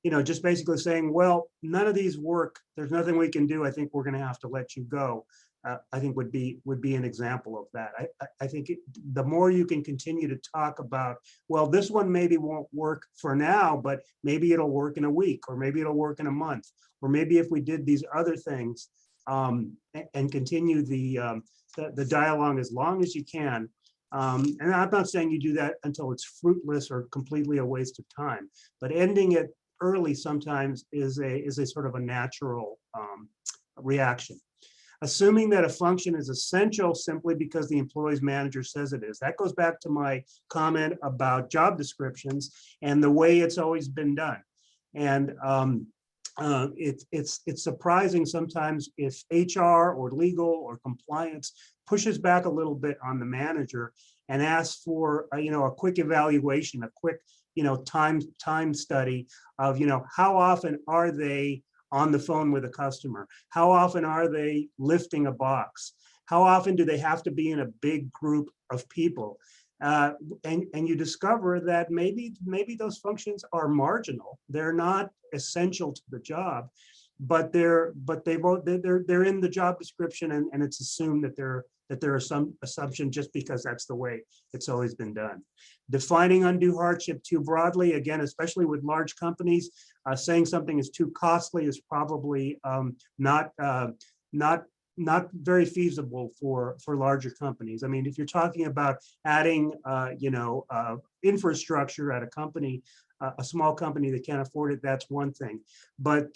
You know, just basically saying, well, none of these work, there's nothing we can do, I think we're going to have to let you go. I think would be an example of that. I think the more you can continue to talk about, well, this one maybe won't work for now, but maybe it'll work in a week, or maybe it'll work in a month, or maybe if we did these other things, and continue the dialogue as long as you can. And I'm not saying you do that until it's fruitless or completely a waste of time, but ending it early sometimes is a sort of a natural reaction. Assuming that a function is essential simply because the employee's manager says it is. That goes back to my comment about job descriptions and the way it's always been done. And it's surprising sometimes if HR or legal or compliance pushes back a little bit on the manager and asks for a quick evaluation, a quick time study of how often are they on the phone with a customer? How often are they lifting a box? How often do they have to be in a big group of people? And you discover that maybe those functions are marginal. They're not essential to the job, but they're in the job description, and it's assumed that there are some assumption just because that's the way it's always been done. Defining undue hardship too broadly, again, especially with large companies, saying something is too costly is probably not very feasible for larger companies. I mean, if you're talking about adding infrastructure at a company, a small company that can't afford it, that's one thing. But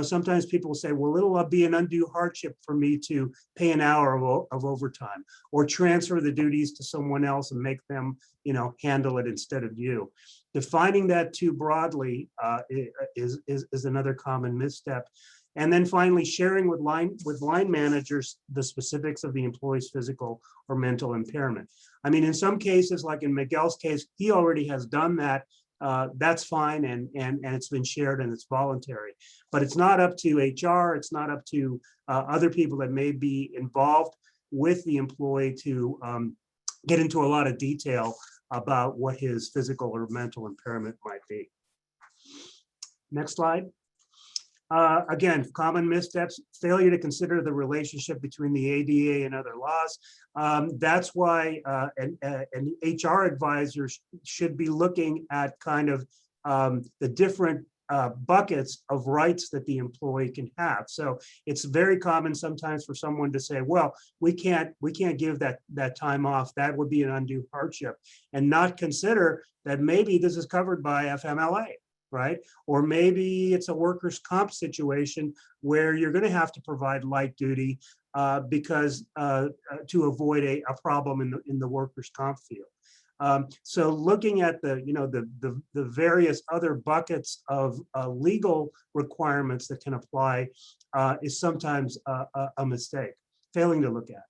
sometimes people say, well, it'll be an undue hardship for me to pay an hour of overtime or transfer the duties to someone else and make them handle it instead of you. Defining that too broadly is another common misstep. And then finally, sharing with line managers the specifics of the employee's physical or mental impairment. I mean, in some cases, like in Miguel's case, he already has done that. That's fine, and it's been shared and it's voluntary. But it's not up to HR. It's not up to other people that may be involved with the employee to get into a lot of detail about what his physical or mental impairment might be. Next slide. Again, common missteps, failure to consider the relationship between the ADA and other laws. That's why an HR advisor should be looking at kind of the different buckets of rights that the employee can have. So it's very common sometimes for someone to say, well, we can't give that time off. That would be an undue hardship, and not consider that maybe this is covered by FMLA. Right? Or maybe it's a workers' comp situation where you're going to have to provide light duty because to avoid a problem in the workers' comp field. So looking at the various other buckets of legal requirements that can apply is sometimes a mistake, failing to look at.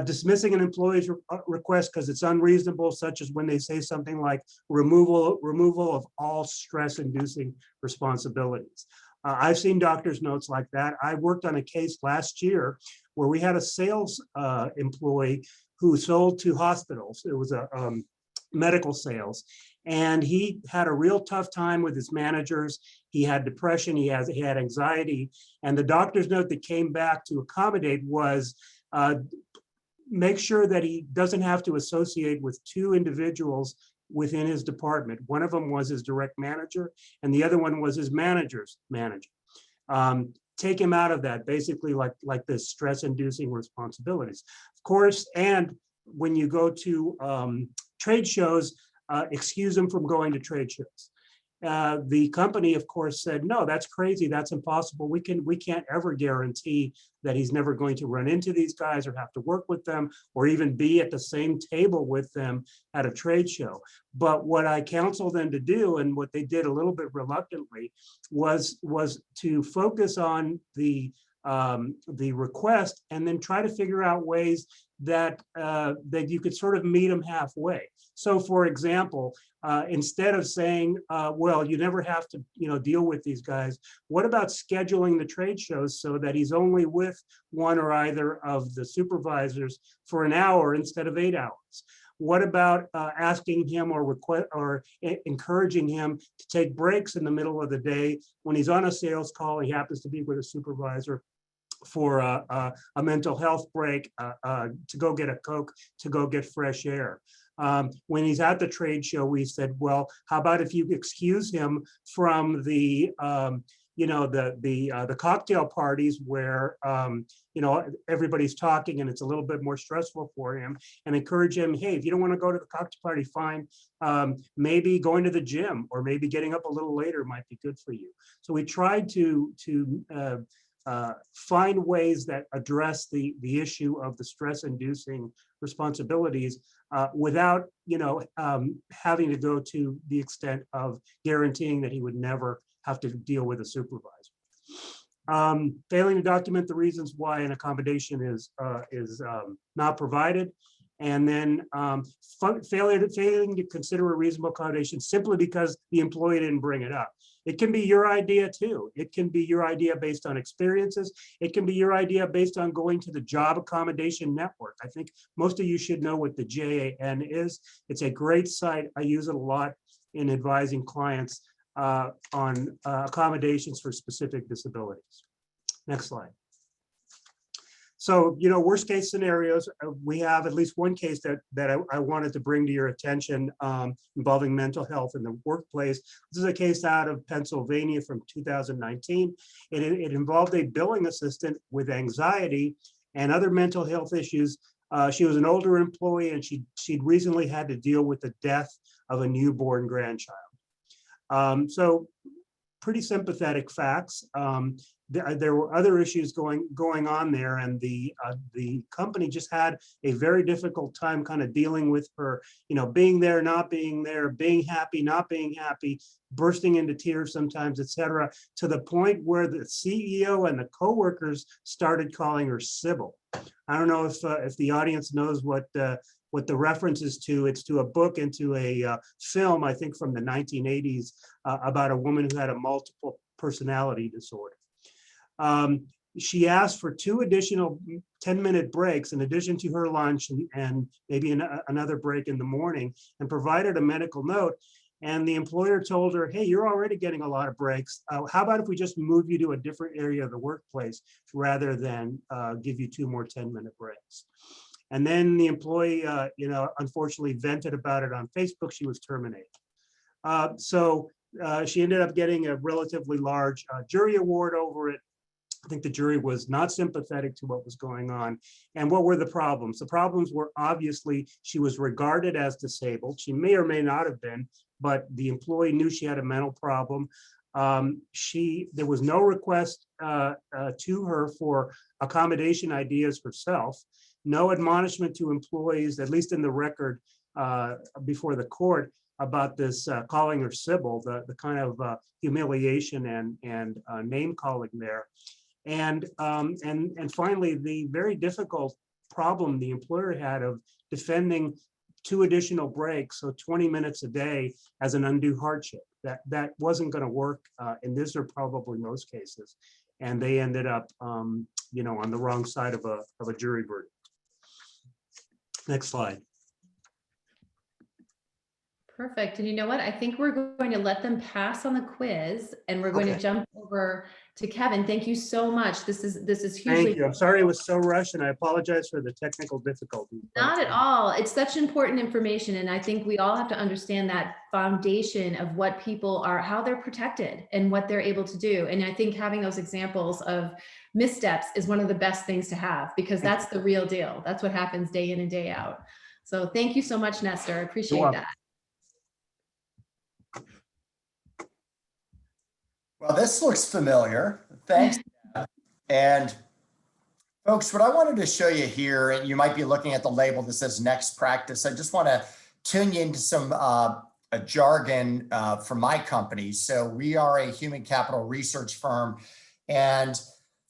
Dismissing an employee's request because it's unreasonable, such as when they say something like removal of all stress-inducing responsibilities. I've seen doctor's notes like that. I worked on a case last year where we had a sales employee who sold to hospitals. It was a medical sales, and he had a real tough time with his managers. He had depression, he had anxiety, and the doctor's note that came back to accommodate was make sure that he doesn't have to associate with two individuals within his department. One of them was his direct manager, and the other one was his manager's manager. Take him out of that, basically like the stress-inducing responsibilities. Of course, and when you go to trade shows, excuse him from going to trade shows. The company, of course, said, no, that's crazy. That's impossible. We can't ever guarantee that he's never going to run into these guys or have to work with them or even be at the same table with them at a trade show. But what I counseled them to do, and what they did a little bit reluctantly, was to focus on the request and then try to figure out ways that you could sort of meet them halfway. So, for example, instead of saying, well, you never have to, deal with these guys, what about scheduling the trade shows so that he's only with one or either of the supervisors for an hour instead of 8 hours? What about asking him or encouraging him to take breaks in the middle of the day when he's on a sales call, he happens to be with a supervisor, for a mental health break, to go get a Coke, to go get fresh air. When he's at the trade show, we said, well, how about if you excuse him from the cocktail parties where everybody's talking and it's a little bit more stressful for him, and encourage him, hey, if you don't want to go to the cocktail party, fine. Maybe going to the gym or maybe getting up a little later might be good for you. So we tried to find ways that address the issue of the stress-inducing responsibilities without, having to go to the extent of guaranteeing that he would never have to deal with a supervisor. Failing to document the reasons why an accommodation is not provided, and then failing to consider a reasonable accommodation simply because the employee didn't bring it up. It can be your idea too. It can be your idea based on experiences. It can be your idea based on going to the Job Accommodation Network. I think most of you should know what the JAN is. It's a great site. I use it a lot in advising clients on accommodations for specific disabilities. Next slide. So, worst case scenarios, we have at least one case that I wanted to bring to your attention involving mental health in the workplace. This is a case out of Pennsylvania from 2019. It involved a billing assistant with anxiety and other mental health issues. She was an older employee, and she'd recently had to deal with the death of a newborn grandchild. So pretty sympathetic facts. There were other issues going on there, and the company just had a very difficult time kind of dealing with her, being there, not being there, being happy, not being happy, bursting into tears sometimes, etc., to the point where the CEO and the coworkers started calling her Sybil. I don't know if the audience knows what the reference is to. It's to a book and to a film, I think from the 1980s, about a woman who had a multiple personality disorder. She asked for 2 additional 10-minute breaks in addition to her lunch and maybe another break in the morning, and provided a medical note. And the employer told her, hey, you're already getting a lot of breaks. How about if we just move you to a different area of the workplace rather than give you 2 more 10-minute breaks? And then the employee, unfortunately vented about it on Facebook. She was terminated. So she ended up getting a relatively large jury award over it. I think the jury was not sympathetic to what was going on. And what were the problems? The problems were obviously she was regarded as disabled. She may or may not have been, but the employee knew she had a mental problem. There was no request to her for accommodation ideas herself. No admonishment to employees, at least in the record before the court, about this calling her Sybil, the kind of humiliation and name calling there. And finally, the very difficult problem the employer had of defending 2 additional breaks, so 20 minutes a day, as an undue hardship. That wasn't going to work in this or probably most cases. And they ended up, on the wrong side of a jury verdict. Next slide.
Perfect. And you know what? I think we're going to let them pass on the quiz, and we're going to jump over to Kevin. Thank you so much. This is hugely.
Thank you. I'm sorry it was so rushed, and I apologize for the technical difficulties.
Not at all. It's such important information, and I think we all have to understand that foundation of what people are, how they're protected, and what they're able to do. And I think having those examples of missteps is one of the best things to have, because that's the real deal. That's what happens day in and day out. So thank you so much, Nestor. I appreciate that.
Well, this looks familiar. Thanks. And folks, what I wanted to show you here, and you might be looking at the label that says next practice. I just want to tune you into some a jargon from my company. So we are a human capital research firm. And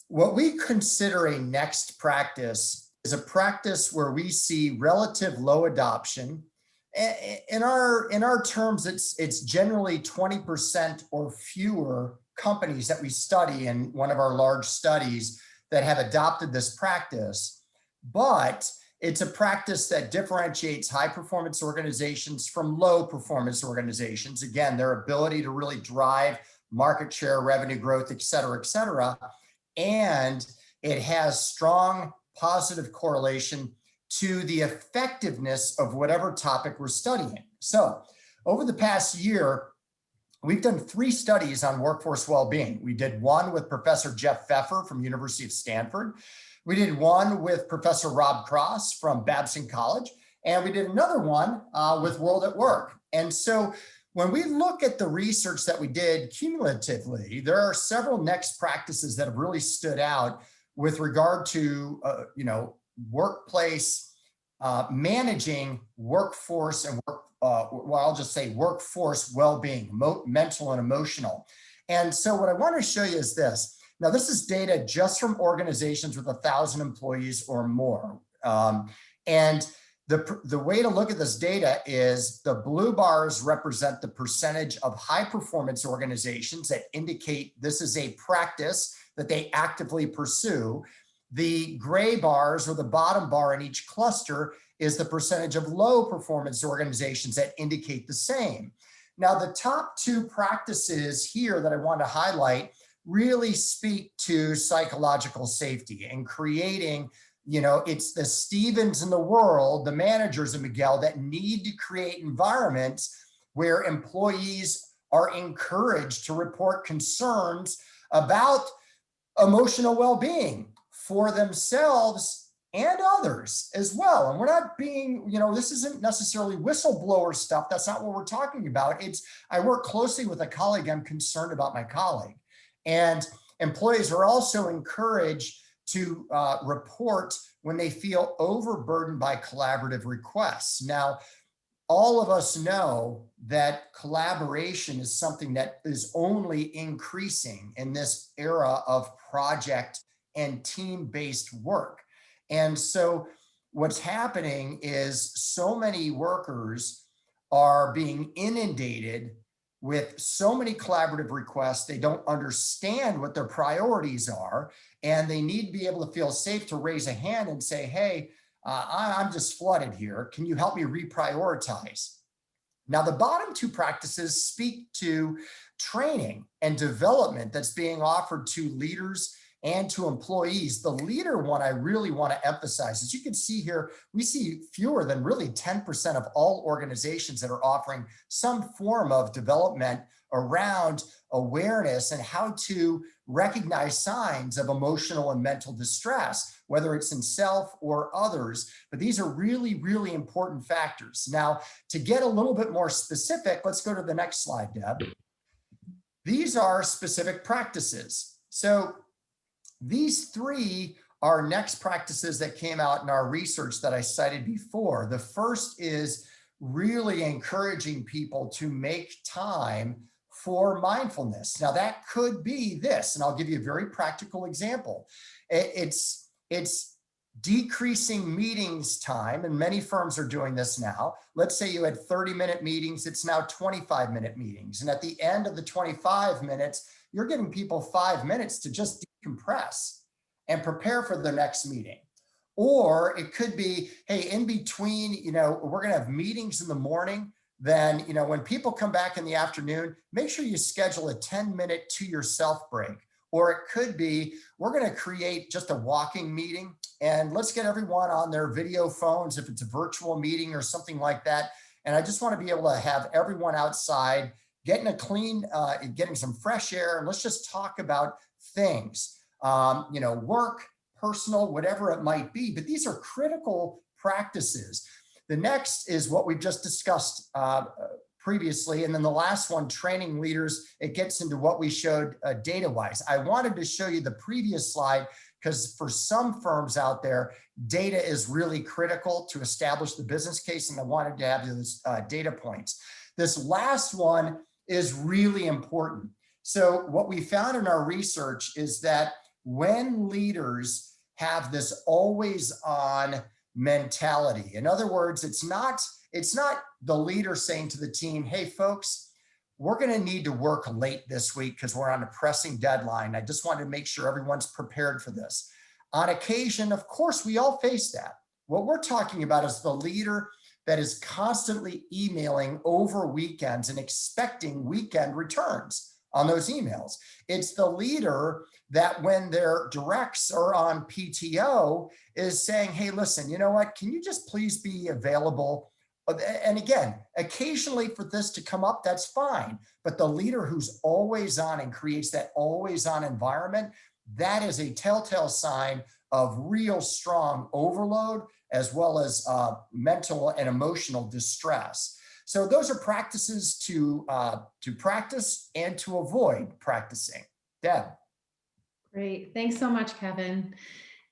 what we consider a next practice is a practice where we see relative low adoption. In our terms, it's generally 20% or fewer companies that we study in one of our large studies that have adopted this practice. But it's a practice that differentiates high performance organizations from low performance organizations. Again, their ability to really drive market share, revenue growth, et cetera, and it has strong positive correlation to the effectiveness of whatever topic we're studying. So over the past year, we've done 3 studies on workforce well-being. We did one with Professor Jeff Pfeffer from University of Stanford. We did one with Professor Rob Cross from Babson College. And we did another one with World at Work. And so when we look at the research that we did cumulatively, there are several next practices that have really stood out with regard to, workplace managing workforce and I'll just say workforce well-being, mental and emotional. And so what I want to show you is this. Now, this is data just from organizations with 1,000 employees or more. And the way to look at this data is the blue bars represent the percentage of high performance organizations that indicate this is a practice that they actively pursue. The gray bars, or the bottom bar in each cluster, is the percentage of low performance organizations that indicate the same. Now, the top two practices here that I want to highlight really speak to psychological safety and creating, it's the Stevens in the world, the managers of Miguel, that need to create environments where employees are encouraged to report concerns about emotional well-being for themselves and others as well. And we're not being, this isn't necessarily whistleblower stuff. That's not what we're talking about. I work closely with a colleague. I'm concerned about my colleague. And employees are also encouraged to report when they feel overburdened by collaborative requests. Now, all of us know that collaboration is something that is only increasing in this era of project and team-based work. And so what's happening is so many workers are being inundated with so many collaborative requests. They don't understand what their priorities are, and they need to be able to feel safe to raise a hand and say, hey, I'm just flooded here. Can you help me reprioritize? Now, the bottom two practices speak to training and development that's being offered to leaders and to employees. The leader one I really want to emphasize. As you can see here, we see fewer than really 10% of all organizations that are offering some form of development around awareness and how to recognize signs of emotional and mental distress, whether it's in self or others. But these are really, really important factors. Now, to get a little bit more specific, let's go to the next slide, Deb. These are specific practices. So these three are next practices that came out in our research that I cited before. The first is really encouraging people to make time for mindfulness. Now, that could be this, and I'll give you a very practical example. It's decreasing meetings time, and many firms are doing this now. Let's say you had 30-minute meetings, it's now 25-minute meetings. And at the end of the 25 minutes, you're giving people 5 minutes to just decompress and prepare for the next meeting. Or it could be, hey, in between, we're going to have meetings in the morning. Then, when people come back in the afternoon, make sure you schedule a 10-minute to yourself break. Or it could be, we're going to create just a walking meeting, and let's get everyone on their video phones if it's a virtual meeting or something like that. And I just want to be able to have everyone outside getting getting some fresh air, and let's just talk about things, work, personal, whatever it might be. But these are critical practices. The next is what we've just discussed previously. And then the last one, training leaders, it gets into what we showed data-wise. I wanted to show you the previous slide because for some firms out there, data is really critical to establish the business case, and I wanted to have those data points. This last one is really important. So what we found in our research is that when leaders have this always on mentality, in other words, it's not the leader saying to the team, hey folks, we're going to need to work late this week because we're on a pressing deadline. I just wanted to make sure everyone's prepared for this. On occasion, of course, we all face that. What we're talking about is the leader that is constantly emailing over weekends and expecting weekend returns on those emails. It's the leader that when their directs are on PTO is saying, hey, listen, you know what, can you just please be available? And again, occasionally for this to come up, that's fine. But the leader who's always on and creates that always on environment, that is a telltale sign of real strong overload, as well as mental and emotional distress. So those are practices to practice and to avoid practicing. Deb.
Great. Thanks so much, Kevin.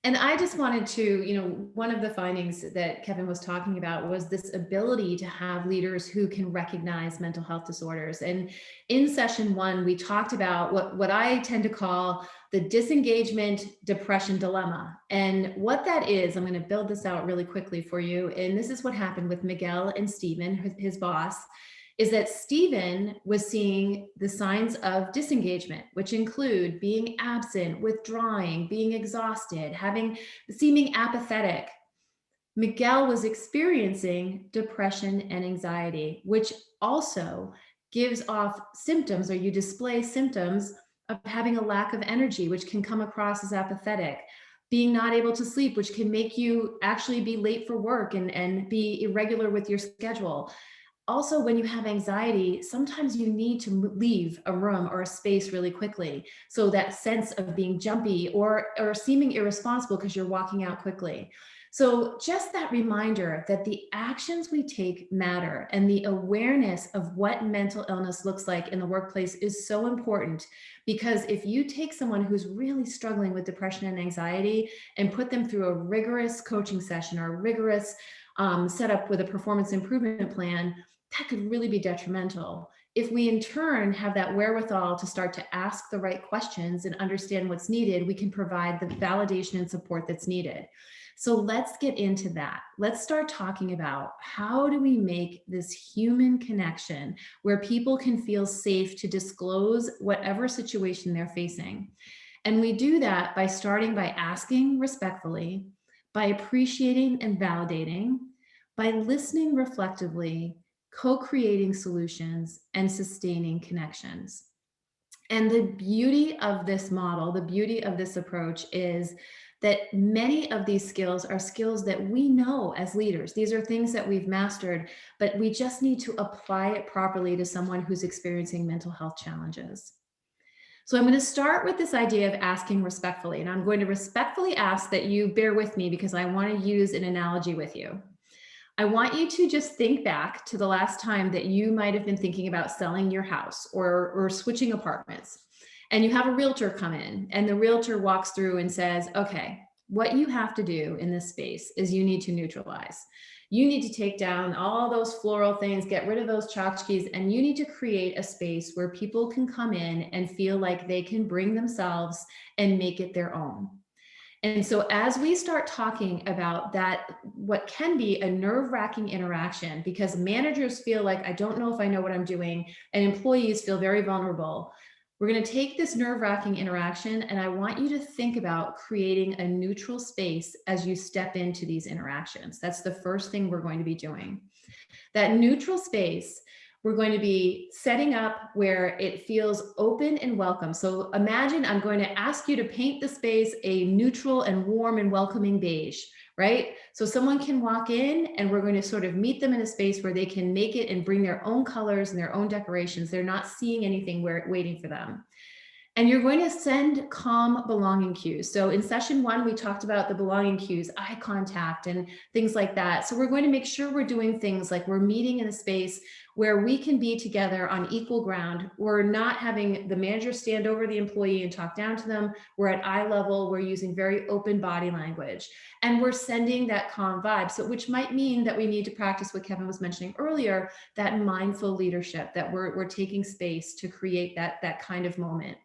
And I just wanted to, one of the findings that Kevin was talking about was this ability to have leaders who can recognize mental health disorders. And in session 1, we talked about what I tend to call the disengagement depression dilemma. And what that is, I'm going to build this out really quickly for you. And this is what happened with Miguel and Stephen, his boss, is that Stephen was seeing the signs of disengagement, which include being absent, withdrawing, being exhausted, seeming apathetic. Miguel was experiencing depression and anxiety, which also gives off symptoms, or you display symptoms of having a lack of energy, which can come across as apathetic, being not able to sleep, which can make you actually be late for work and be irregular with your schedule. Also, when you have anxiety, sometimes you need to leave a room or a space really quickly. So that sense of being jumpy or seeming irresponsible because you're walking out quickly. So just that reminder that the actions we take matter, and the awareness of what mental illness looks like in the workplace is so important, because if you take someone who's really struggling with depression and anxiety and put them through a rigorous coaching session or a rigorous setup with a performance improvement plan, that could really be detrimental. If we in turn have that wherewithal to start to ask the right questions and understand what's needed, we can provide the validation and support that's needed. So let's get into that. Let's start talking about how do we make this human connection where people can feel safe to disclose whatever situation they're facing. And we do that by starting by asking respectfully, by appreciating and validating, by listening reflectively, co-creating solutions, and sustaining connections. And the beauty of this model, the beauty of this approach is that many of these skills are skills that we know as leaders. These are things that we've mastered, but we just need to apply it properly to someone who's experiencing mental health challenges. So I'm going to start with this idea of asking respectfully, and I'm going to respectfully ask that you bear with me because I want to use an analogy with you. I want you to just think back to the last time that you might have been thinking about selling your house or switching apartments, and you have a realtor come in, and the realtor walks through and says, okay, what you have to do in this space is you need to neutralize. You need to take down all those floral things, get rid of those tchotchkes, and you need to create a space where people can come in and feel like they can bring themselves and make it their own. And so as we start talking about that, what can be a nerve-wracking interaction, because managers feel like, I don't know if I know what I'm doing, and employees feel very vulnerable, we're going to take this nerve-wracking interaction, and I want you to think about creating a neutral space as you step into these interactions. That's the first thing we're going to be doing. That neutral space, we're going to be setting up where it feels open and welcome. So imagine I'm going to ask you to paint the space a neutral and warm and welcoming beige, right? So someone can walk in and we're going to sort of meet them in a space where they can make it and bring their own colors and their own decorations. They're not seeing anything waiting for them. And you're going to send calm belonging cues. So in session 1, we talked about the belonging cues, eye contact and things like that. So we're going to make sure we're doing things like we're meeting in a space where we can be together on equal ground. We're not having the manager stand over the employee and talk down to them. We're at eye level. We're using very open body language, and we're sending that calm vibe. So which might mean that we need to practice what Kevin was mentioning earlier, that mindful leadership, that we're taking space to create that kind of moment.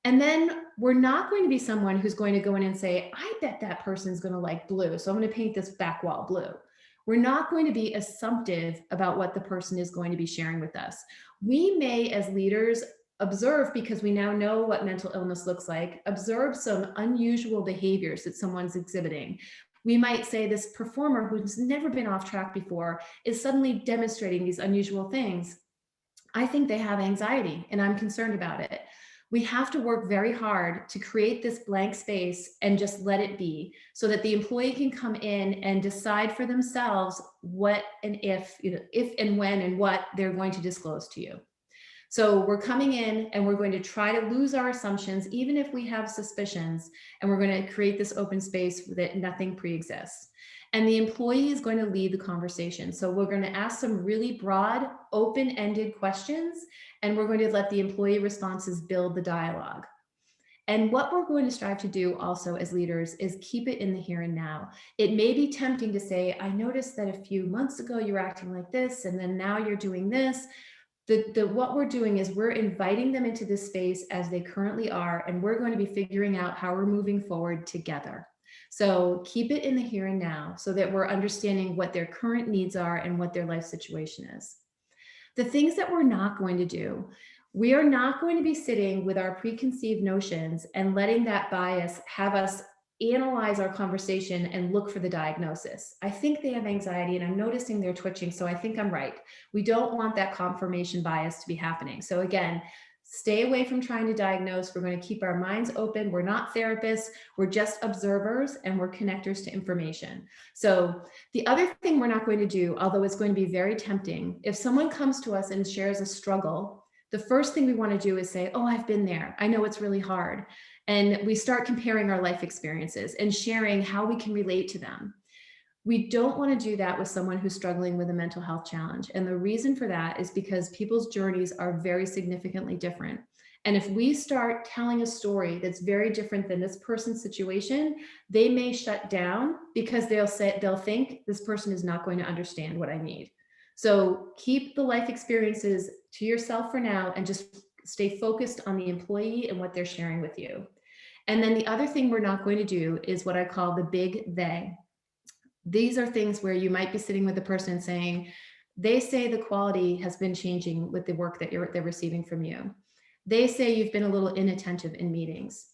And then we're not going to be someone who's going to go in and say, I bet that person's going to like blue, so I'm going to paint this back wall blue. We're not going to be assumptive about what the person is going to be sharing with us. We may, as leaders, observe, because we now know what mental illness looks like, observe some unusual behaviors that someone's exhibiting. We might say this performer who's never been off track before is suddenly demonstrating these unusual things. I think they have anxiety and I'm concerned about it. We have to work very hard to create this blank space and just let it be, so that the employee can come in and decide for themselves what and if and when and what they're going to disclose to you. So we're coming in and we're going to try to lose our assumptions, even if we have suspicions, and we're going to create this open space that nothing pre-exists. And the employee is going to lead the conversation. So we're going to ask some really broad, open-ended questions, and we're going to let the employee responses build the dialogue. And what we're going to strive to do also as leaders is keep it in the here and now. It may be tempting to say, I noticed that a few months ago you were acting like this, and then now you're doing this. What we're doing is we're inviting them into this space as they currently are, and we're going to be figuring out how we're moving forward together. So keep it in the here and now so that we're understanding what their current needs are and what their life situation is. The things that we're not going to do, we are not going to be sitting with our preconceived notions and letting that bias have us analyze our conversation and look for the diagnosis. I think they have anxiety and I'm noticing they're twitching, so I think I'm right. We don't want that confirmation bias to be happening. So again, stay away from trying to diagnose. We're going to keep our minds open. We're not therapists. We're just observers and we're connectors to information. So the other thing we're not going to do, although it's going to be very tempting, if someone comes to us and shares a struggle, the first thing we want to do is say, oh, I've been there. I know it's really hard. And we start comparing our life experiences and sharing how we can relate to them. We don't want to do that with someone who's struggling with a mental health challenge. And the reason for that is because people's journeys are very significantly different. And if we start telling a story that's very different than this person's situation, they may shut down because they'll think this person is not going to understand what I need. So keep the life experiences to yourself for now and just stay focused on the employee and what they're sharing with you. And then the other thing we're not going to do is what I call the big they. These are things where you might be sitting with a person saying, they say the quality has been changing with the work that they're receiving from you. They say you've been a little inattentive in meetings.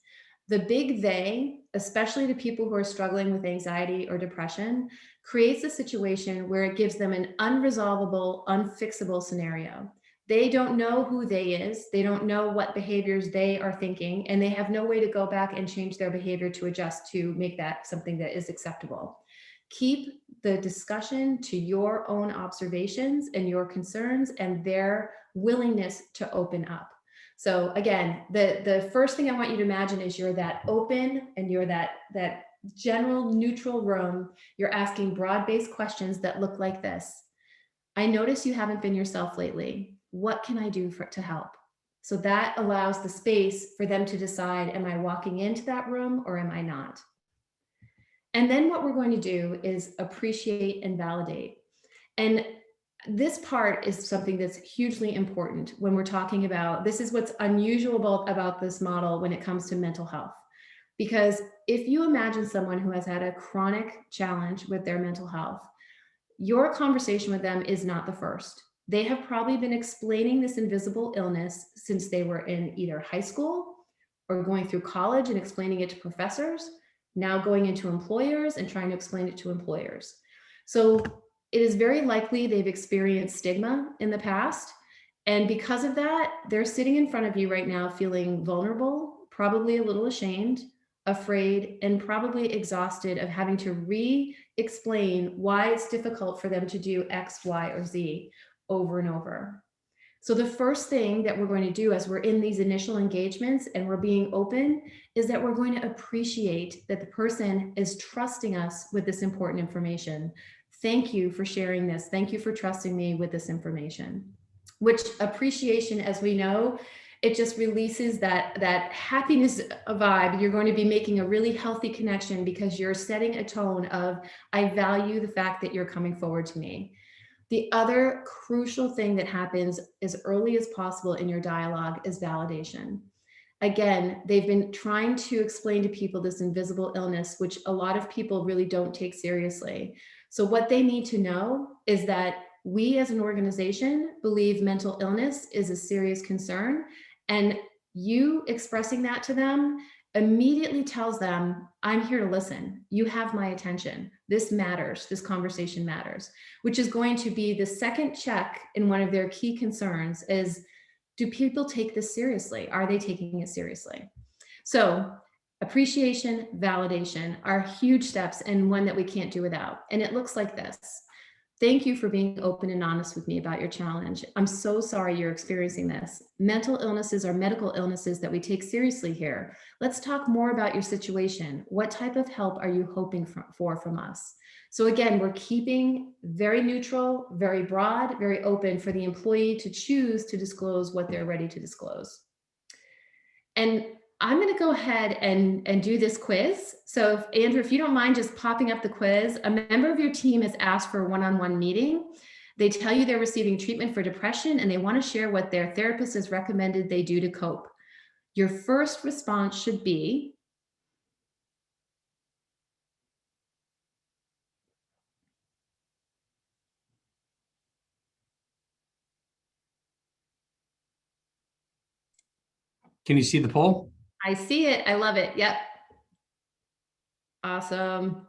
The big they, especially to people who are struggling with anxiety or depression, creates a situation where it gives them an unresolvable, unfixable scenario. They don't know who they is. They don't know what behaviors they are thinking, and they have no way to go back and change their behavior to adjust to make that something that is acceptable. Keep the discussion to your own observations and your concerns and their willingness to open up. So again, the first thing I want you to imagine is you're that open and you're that general neutral room. You're asking broad-based questions that look like this. I notice you haven't been yourself lately. What can I do to help? So that allows the space for them to decide, am I walking into that room or am I not? And then what we're going to do is appreciate and validate. And this part is something that's hugely important when we're talking about, this is what's unusual about this model when it comes to mental health. Because if you imagine someone who has had a chronic challenge with their mental health, your conversation with them is not the first. They have probably been explaining this invisible illness since they were in either high school or going through college and explaining it to professors, now going into employers and trying to explain it to employers. So it is very likely they've experienced stigma in the past. And because of that, they're sitting in front of you right now feeling vulnerable, probably a little ashamed, afraid, and probably exhausted of having to re-explain why it's difficult for them to do X, Y, or Z over and over. So the first thing that we're going to do as we're in these initial engagements and we're being open is that we're going to appreciate that the person is trusting us with this important information. Thank you for sharing this. Thank you for trusting me with this information. Which appreciation, as we know, it just releases that happiness vibe. You're going to be making a really healthy connection because you're setting a tone of, I value the fact that you're coming forward to me. The other crucial thing that happens as early as possible in your dialogue is validation. Again, they've been trying to explain to people this invisible illness, which a lot of people really don't take seriously. So what they need to know is that we as an organization believe mental illness is a serious concern, and you expressing that to them immediately tells them, I'm here to listen. You have my attention. This matters. This conversation matters, which is going to be the second check in one of their key concerns is, do people take this seriously? Are they taking it seriously? So appreciation, validation are huge steps and one that we can't do without. And it looks like this. Thank you for being open and honest with me about your challenge. I'm so sorry you're experiencing this. Mental illnesses are medical illnesses that we take seriously here. Let's talk more about your situation. What type of help are you hoping for from us? So again, we're keeping very neutral, very broad, very open for the employee to choose to disclose what they're ready to disclose. And I'm going to go ahead and do this quiz. So Andrew, if you don't mind just popping up the quiz, a member of your team has asked for a one-on-one meeting. They tell you they're receiving treatment for depression and they want to share what their therapist has recommended they do to cope. Your first response should be,
Can you see the poll?
I see it. I love it. Yep. Awesome.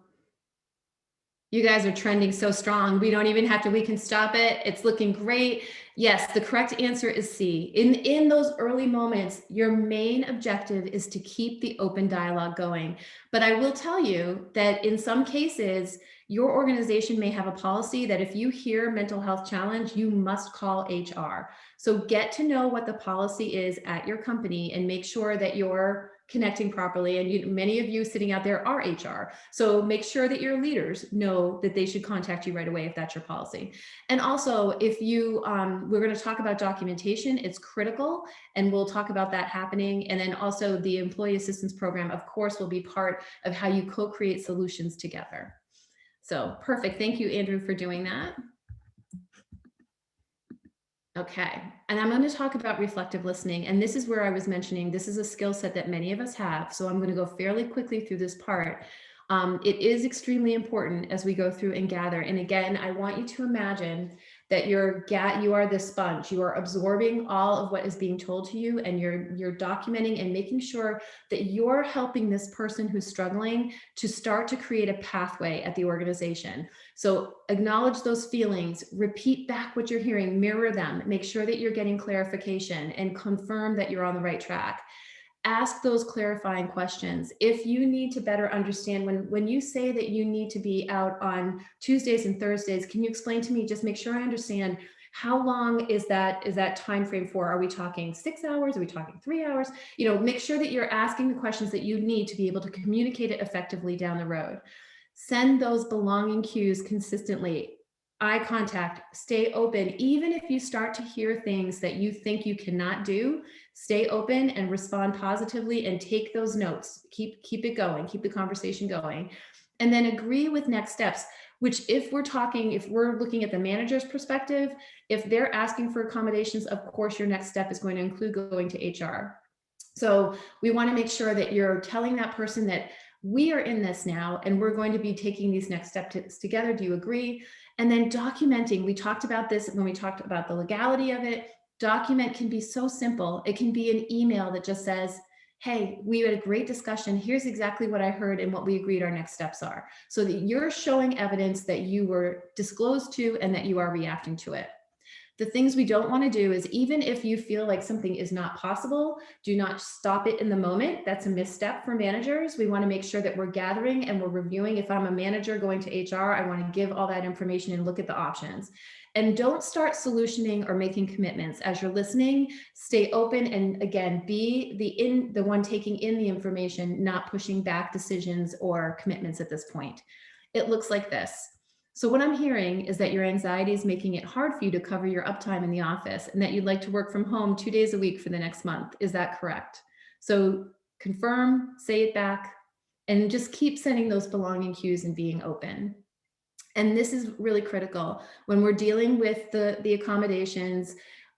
You guys are trending so strong. We don't even have to, we can stop it. It's looking great. Yes, the correct answer is C. In those early moments, your main objective is to keep the open dialogue going. But I will tell you that in some cases, your organization may have a policy that if you hear mental health challenge, you must call HR. So get to know what the policy is at your company and make sure that you're connecting properly. And many of you sitting out there are HR. So make sure that your leaders know that they should contact you right away if that's your policy. And also, if you, we're going to talk about documentation, it's critical, and we'll talk about that happening. And then also the employee assistance program, of course, will be part of how you co-create solutions together. So perfect. Thank you, Andrew, for doing that. Okay, and I'm going to talk about reflective listening. And this is where I was mentioning, this is a skill set that many of us have. So I'm going to go fairly quickly through this part. It is extremely important as we go through and gather. And again, I want you to imagine that you are the sponge. You are absorbing all of what is being told to you, and you're documenting and making sure that you're helping this person who's struggling to start to create a pathway at the organization. So acknowledge those feelings, repeat back what you're hearing, mirror them, make sure that you're getting clarification and confirm that you're on the right track. Ask those clarifying questions. If you need to better understand, when you say that you need to be out on Tuesdays and Thursdays, can you explain to me, just make sure I understand, how long is that time frame for? Are we talking 6 hours? Are we talking 3 hours? You know, make sure that you're asking the questions that you need to be able to communicate it effectively down the road. Send those belonging cues consistently. Eye contact, stay open. Even if you start to hear things that you think you cannot do, stay open and respond positively and take those notes. Keep it going, keep the conversation going. And then agree with next steps, which if we're looking at the manager's perspective, if they're asking for accommodations, of course, your next step is going to include going to HR. So we want to make sure that you're telling that person that we are in this now and we're going to be taking these next steps together. Do you agree? And then documenting, we talked about this when we talked about the legality of it. Document can be so simple. It can be an email that just says, hey, we had a great discussion. Here's exactly what I heard and what we agreed our next steps are. So that you're showing evidence that you were disclosed to and that you are reacting to it. The things we don't want to do is, even if you feel like something is not possible, do not stop it in the moment. That's a misstep for managers. We want to make sure that we're gathering and we're reviewing. If I'm a manager going to HR, I want to give all that information and look at the options. And don't start solutioning or making commitments. As you're listening, stay open and again, be the one taking in the information, not pushing back decisions or commitments at this point. It looks like this. So what I'm hearing is that your anxiety is making it hard for you to cover your uptime in the office and that you'd like to work from home 2 days a week for the next month. Is that correct? So confirm, say it back, and just keep sending those belonging cues and being open. And this is really critical when we're dealing with the accommodations.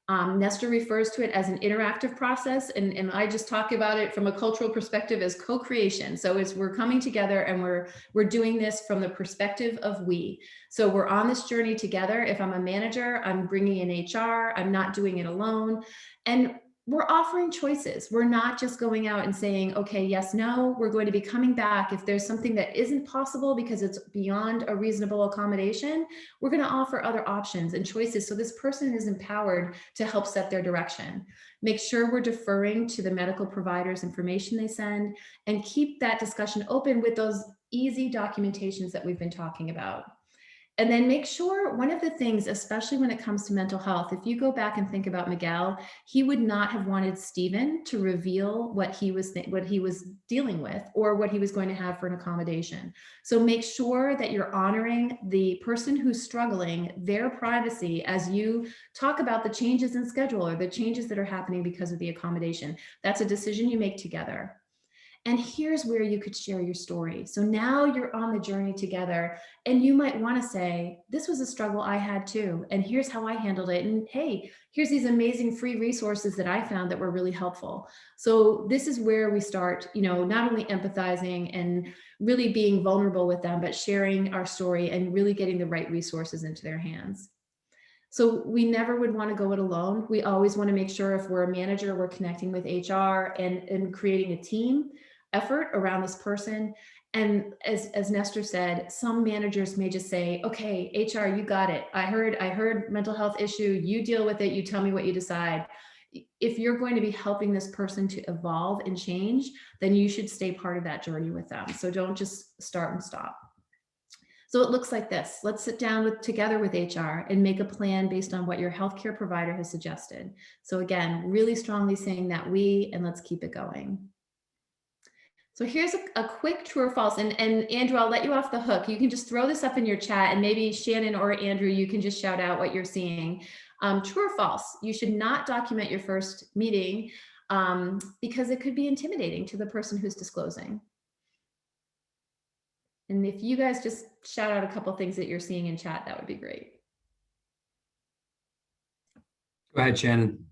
Nestor refers to it as an interactive process, and I just talk about it from a cultural perspective as co-creation. So as we're coming together and we're doing this from the perspective of we. So we're on this journey together. If I'm a manager, I'm bringing in HR, I'm not doing it alone. And we're offering choices. We're not just going out and saying, okay, yes, no, we're going to be coming back. If there's something that isn't possible because it's beyond a reasonable accommodation, we're going to offer other options and choices. So this person is empowered to help set their direction. Make sure we're deferring to the medical provider's information they send, and keep that discussion open with those easy documentations that we've been talking about. And then make sure, one of the things, especially when it comes to mental health, if you go back and think about Miguel, he would not have wanted Stephen to reveal what he was dealing with or what he was going to have for an accommodation. So make sure that you're honoring the person who's struggling, their privacy, as you talk about the changes in schedule or the changes that are happening because of the accommodation. That's a decision you make together. And here's where you could share your story. So now you're on the journey together, and you might want to say, this was a struggle I had too, and here's how I handled it. And hey, here's these amazing free resources that I found that were really helpful. So this is where we start, not only empathizing and really being vulnerable with them, but sharing our story and really getting the right resources into their hands. So we never would want to go it alone. We always want to make sure if we're a manager, we're connecting with HR and creating a team effort around this person. And as Nestor said, some managers may just say, okay, HR, you got it. I heard mental health issue. You deal with it. You tell me what you decide. If you're going to be helping this person to evolve and change, then you should stay part of that journey with them. So don't just start and stop. So it looks like this. Let's sit down together with HR and make a plan based on what your healthcare provider has suggested. So again, really strongly saying that and let's keep it going. So here's a quick true or false, and Andrew, I'll let you off the hook. You can just throw this up in your chat, and maybe Shannon or Andrew, you can just shout out what you're seeing. True or false, you should not document your first meeting because it could be intimidating to the person who's disclosing. And if you guys just shout out a couple of things that you're seeing in chat, that would be great.
Go ahead, Shannon.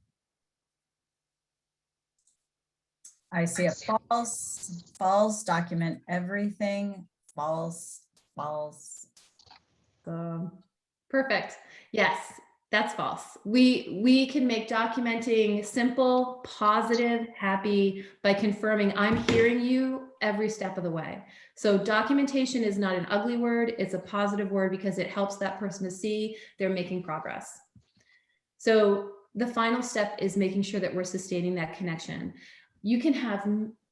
I see a false, document everything, false.
Perfect. Yes, that's false. We can make documenting simple, positive, happy by confirming I'm hearing you every step of the way. So documentation is not an ugly word, it's a positive word because it helps that person to see they're making progress. So the final step is making sure that we're sustaining that connection. You can have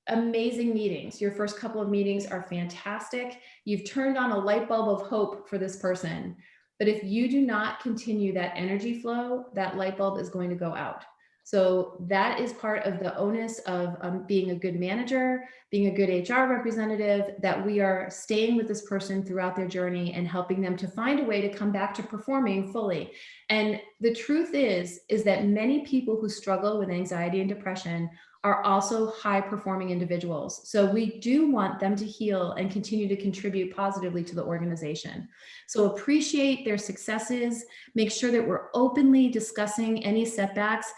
amazing meetings. Your first couple of meetings are fantastic. You've turned on a light bulb of hope for this person. But if you do not continue that energy flow, that light bulb is going to go out. So that is part of the onus of being a good manager, being a good HR representative, that we are staying with this person throughout their journey and helping them to find a way to come back to performing fully. And the truth is that many people who struggle with anxiety and depression are also high performing individuals. So we do want them to heal and continue to contribute positively to the organization. So appreciate their successes, make sure that we're openly discussing any setbacks,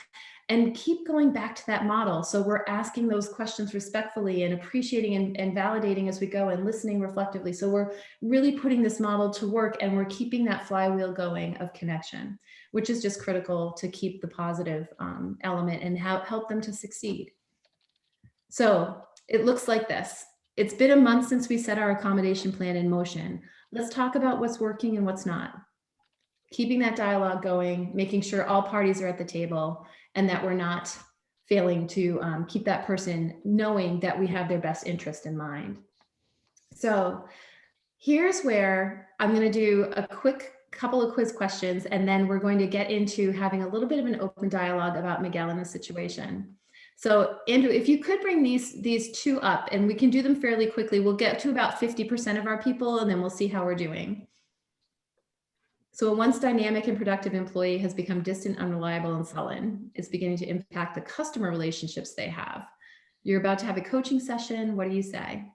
and keep going back to that model. So we're asking those questions respectfully and appreciating and validating as we go and listening reflectively. So we're really putting this model to work, and we're keeping that flywheel going of connection, which is just critical to keep the positive element and help them to succeed. So it looks like this. It's been a month since we set our accommodation plan in motion. Let's talk about what's working and what's not. Keeping that dialogue going, making sure all parties are at the table and that we're not failing to keep that person knowing that we have their best interest in mind. So here's where I'm going to do a quick couple of quiz questions, and then we're going to get into having a little bit of an open dialogue about Miguel and the situation. So Andrew, if you could bring these two up, and we can do them fairly quickly. We'll get to about 50% of our people, and then we'll see how we're doing. So a once dynamic and productive employee has become distant, unreliable, and sullen. It's beginning to impact the customer relationships they have. You're about to have a coaching session. What do you say?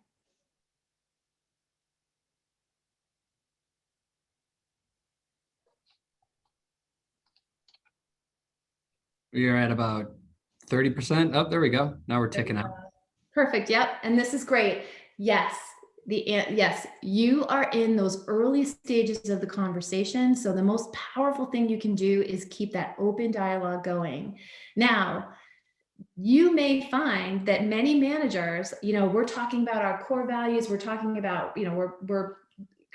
We are at about 30%. Oh, there we go. Now we're ticking out.
Perfect. Yep. And this is great. Yes. Yes, you are in those early stages of the conversation. So the most powerful thing you can do is keep that open dialogue going. Now, you may find that many managers, we're talking about our core values. We're talking about, we're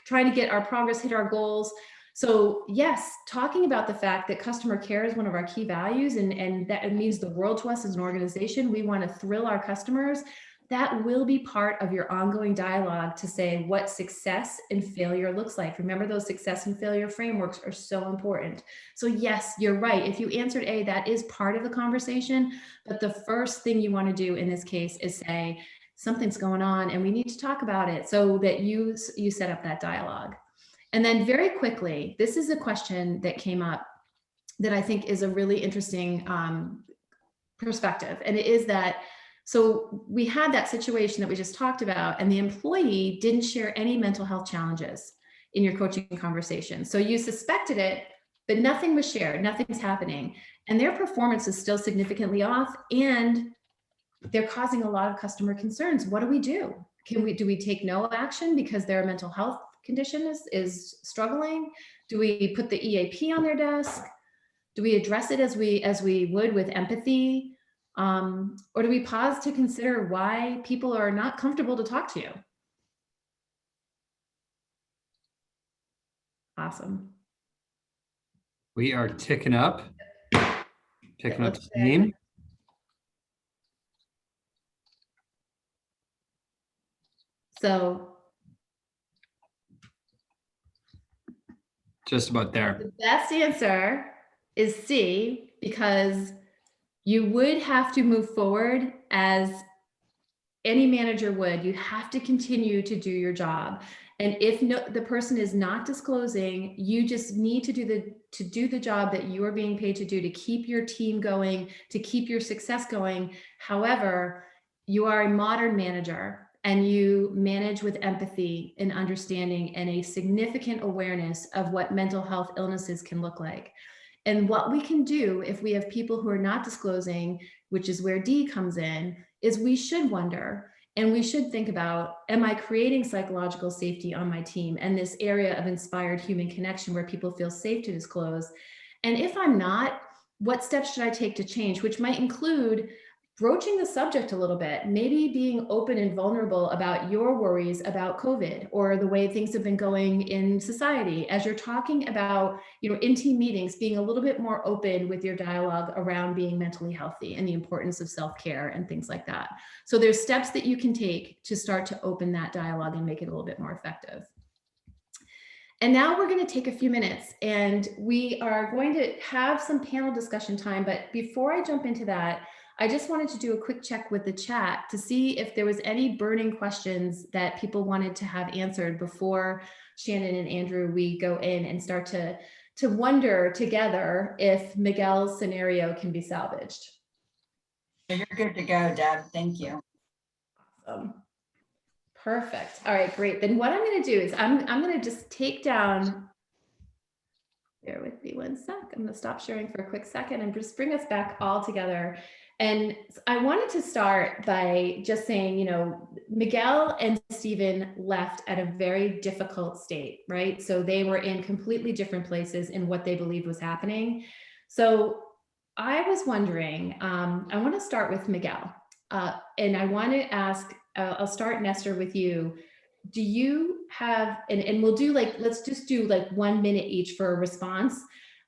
trying to get our progress, hit our goals. So yes, talking about the fact that customer care is one of our key values, and that it means the world to us as an organization. We want to thrill our customers. that will be part of your ongoing dialogue to say what success and failure looks like. Remember, those success and failure frameworks are so important. So yes, you're right. If you answered A, that is part of the conversation. But the first thing you want to do in this case is say, something's going on and we need to talk about it, so that you set up that dialogue. And then very quickly, this is a question that came up that I think is a really interesting perspective. And it is that, so we had that situation that we just talked about, and the employee didn't share any mental health challenges in your coaching conversation. So you suspected it, but nothing was shared, nothing's happening. And their performance is still significantly off, and they're causing a lot of customer concerns. What do we do? Do we take no action because their mental health condition is struggling? Do we put the EAP on their desk? Do we address it as we would with empathy? Or do we pause to consider why people are not comfortable to talk to you? Awesome.
We are picking up steam.
So
Just about there.
the best answer is C, because you would have to move forward as any manager would. You have to continue to do your job. And if the person is not disclosing, you just need to do the job that you are being paid to do, to keep your team going, to keep your success going. However, you are a modern manager, and you manage with empathy and understanding and a significant awareness of what mental health illnesses can look like. And what we can do if we have people who are not disclosing, which is where D comes in, is we should wonder, and we should think about, am I creating psychological safety on my team and this area of inspired human connection where people feel safe to disclose? And if I'm not, what steps should I take to change, which might include broaching the subject a little bit, maybe being open and vulnerable about your worries about COVID or the way things have been going in society. As you're talking about, in team meetings, being a little bit more open with your dialogue around being mentally healthy and the importance of self-care and things like that. So there's steps that you can take to start to open that dialogue and make it a little bit more effective. And now we're going to take a few minutes, and we are going to have some panel discussion time. But before I jump into that, I just wanted to do a quick check with the chat to see if there was any burning questions that people wanted to have answered before Shannon and Andrew, we go in and start to wonder together if Miguel's scenario can be salvaged.
You're good to go, Deb. Thank you.
Perfect. All right, great. Then what I'm going to do is I'm going to just take down, bear with me one sec. I'm going to stop sharing for a quick second and just bring us back all together. And I wanted to start by just saying, Miguel and Stephen left at a very difficult state, right? So they were in completely different places in what they believed was happening. So I was wondering, I want to start with Miguel. And I want to ask, I'll start, Nestor, with you. Do you have, and we'll do let's just do 1 minute each for a response,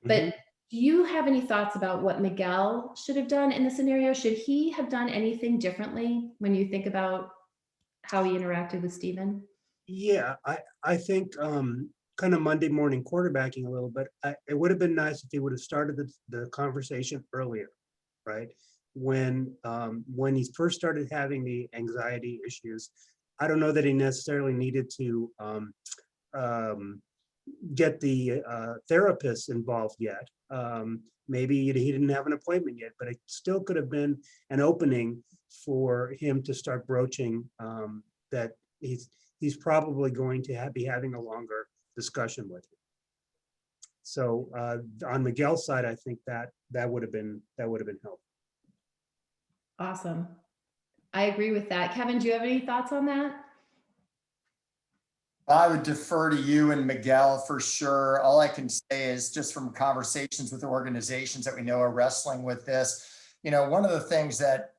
but do you have any thoughts about what Miguel should have done in the scenario? Should he have done anything differently when you think about how he interacted with Stephen?
Yeah, I think kind of Monday morning quarterbacking a little bit. It would have been nice if he would have started the conversation earlier, right? When he first started having the anxiety issues, I don't know that he necessarily needed to get the therapist involved yet. Maybe he didn't have an appointment yet, but it still could have been an opening for him to start broaching that he's probably going to be having a longer discussion with you. So on Miguel's side, I think that would have been helpful.
Awesome. I agree with that. Kevin, do you have any thoughts on that?
I would defer to you and Miguel for sure. All I can say is just from conversations with organizations that we know are wrestling with this, one of the things that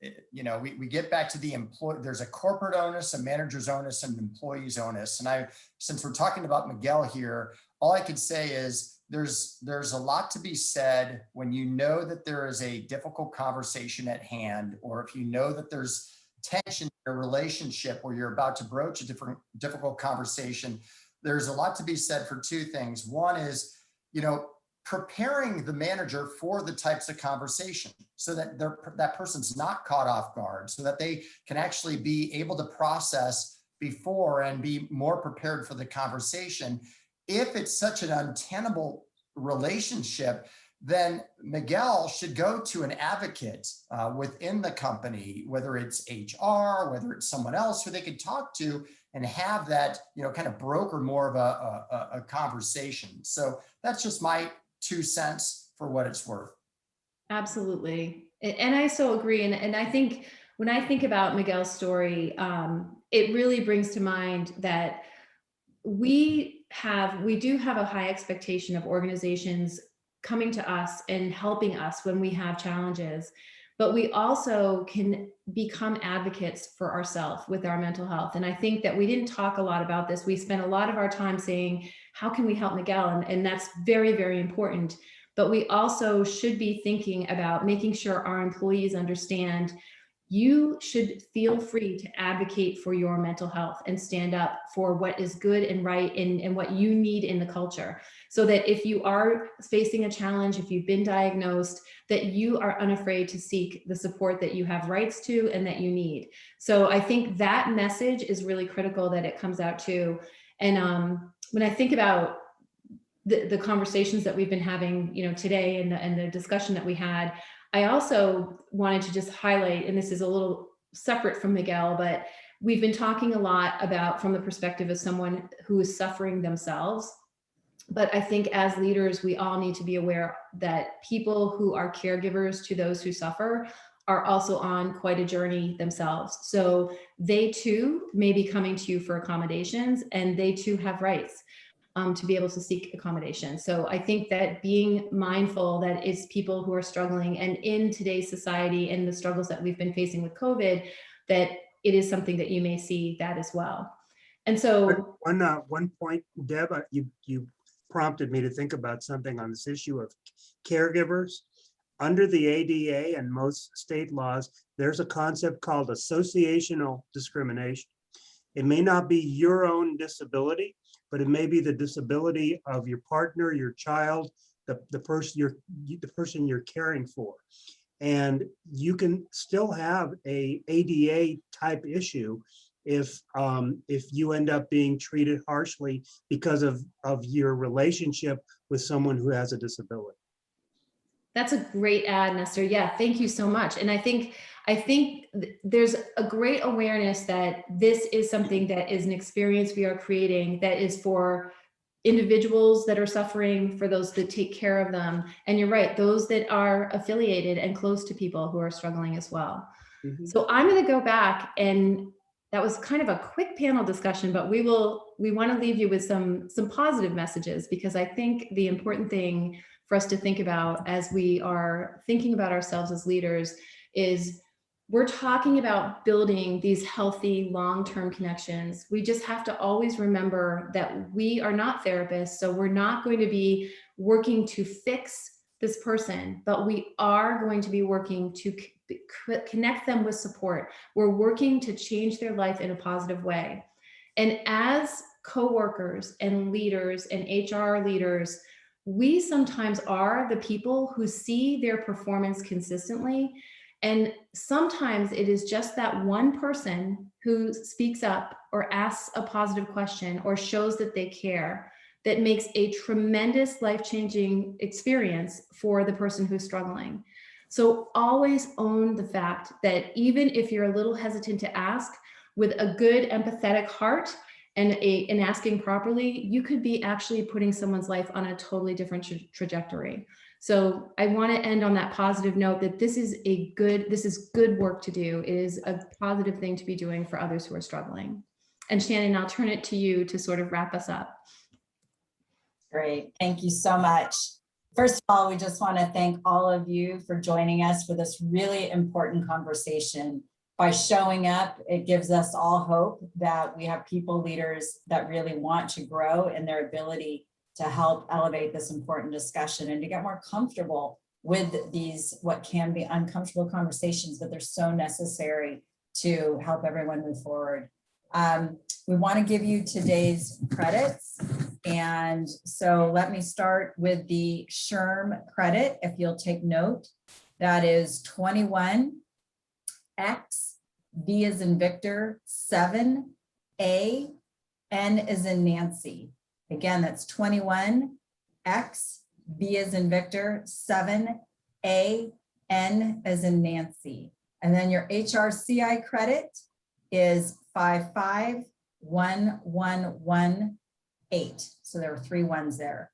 we get back to the employee, there's a corporate onus, a manager's onus, and an employee's onus. And since we're talking about Miguel here, all I can say is there's a lot to be said when you know that there is a difficult conversation at hand, or if you know that there's tension in a relationship where you're about to broach a difficult conversation. There's a lot to be said for two things. One is, preparing the manager for the types of conversation so that that person's not caught off guard, so that they can actually be able to process before and be more prepared for the conversation. If it's such an untenable relationship, then Miguel should go to an advocate within the company, whether it's HR, whether it's someone else who they could talk to and have that, kind of broker more of a conversation. So that's just my 2 cents for what it's worth.
Absolutely. And I so agree. And I think when I think about Miguel's story, it really brings to mind that we do have a high expectation of organizations coming to us and helping us when we have challenges, but we also can become advocates for ourselves with our mental health. And I think that we didn't talk a lot about this. We spent a lot of our time saying, how can we help Miguel? And that's very, very important. But we also should be thinking about making sure our employees understand you should feel free to advocate for your mental health and stand up for what is good and right and what you need in the culture. So that if you are facing a challenge, if you've been diagnosed, that you are unafraid to seek the support that you have rights to and that you need. So I think that message is really critical that it comes out too. And when I think about the conversations that we've been having, today and the discussion that we had, I also wanted to just highlight, and this is a little separate from Miguel, but we've been talking a lot about from the perspective of someone who is suffering themselves. But I think as leaders, we all need to be aware that people who are caregivers to those who suffer are also on quite a journey themselves. So they too may be coming to you for accommodations, and they too have rights to be able to seek accommodation. So I think that being mindful that it's people who are struggling, and in today's society and the struggles that we've been facing with COVID, that it is something that you may see that as well. And so
one point, Deb, you prompted me to think about something on this issue of caregivers. Under the ADA and most state laws, there's a concept called associational discrimination. It may not be your own disability, but it may be the disability of your partner, your child, the person you're caring for. And you can still have a ADA type issue if you end up being treated harshly because of your relationship with someone who has a disability.
That's a great ad, Nestor. Yeah, thank you so much. And I think there's a great awareness that this is something that is an experience we are creating that is for individuals that are suffering, for those that take care of them. And you're right, those that are affiliated and close to people who are struggling as well. Mm-hmm. So I'm going to go back, and that was kind of a quick panel discussion, but we want to leave you with some positive messages, because I think the important thing for us to think about as we are thinking about ourselves as leaders is we're talking about building these healthy long-term connections. We just have to always remember that we are not therapists, so we're not going to be working to fix this person, but we are going to be working to connect them with support. We're working to change their life in a positive way. And as coworkers and leaders and HR leaders, we sometimes are the people who see their performance consistently. And sometimes it is just that one person who speaks up or asks a positive question or shows that they care that makes a tremendous life-changing experience for the person who's struggling. So always own the fact that even if you're a little hesitant to ask, with a good empathetic heart and asking properly, you could be actually putting someone's life on a totally different trajectory. So I want to end on that positive note that this is good work to do. It is a positive thing to be doing for others who are struggling. And Shannon, I'll turn it to you to sort of wrap us up.
Great. Thank you so much. First of all, we just want to thank all of you for joining us for this really important conversation. By showing up, it gives us all hope that we have people, leaders that really want to grow in their ability to help elevate this important discussion and to get more comfortable with these, what can be uncomfortable conversations, but they're so necessary to help everyone move forward. We want to give you today's credits. And so let me start with the SHRM credit. If you'll take note, that is 21 X, V as in Victor, 7 A, N as in Nancy. Again, that's 21 X, V as in Victor, 7 A, N as in Nancy. And then your HRCI credit is 551118. So there were 3 ones there.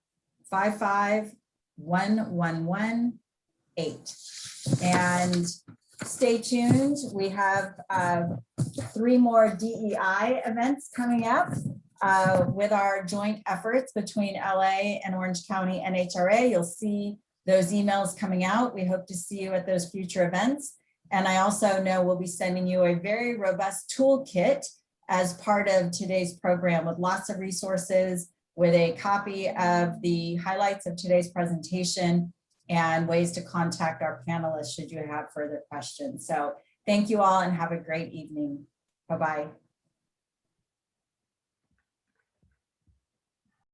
551118. And stay tuned. We have 3 more DEI events coming up with our joint efforts between LA and Orange County NHRA. You'll see those emails coming out. We hope to see you at those future events. And I also know we'll be sending you a very robust toolkit as part of today's program with lots of resources, with a copy of the highlights of today's presentation and ways to contact our panelists should you have further questions. So thank you all and have a great evening. Bye-bye.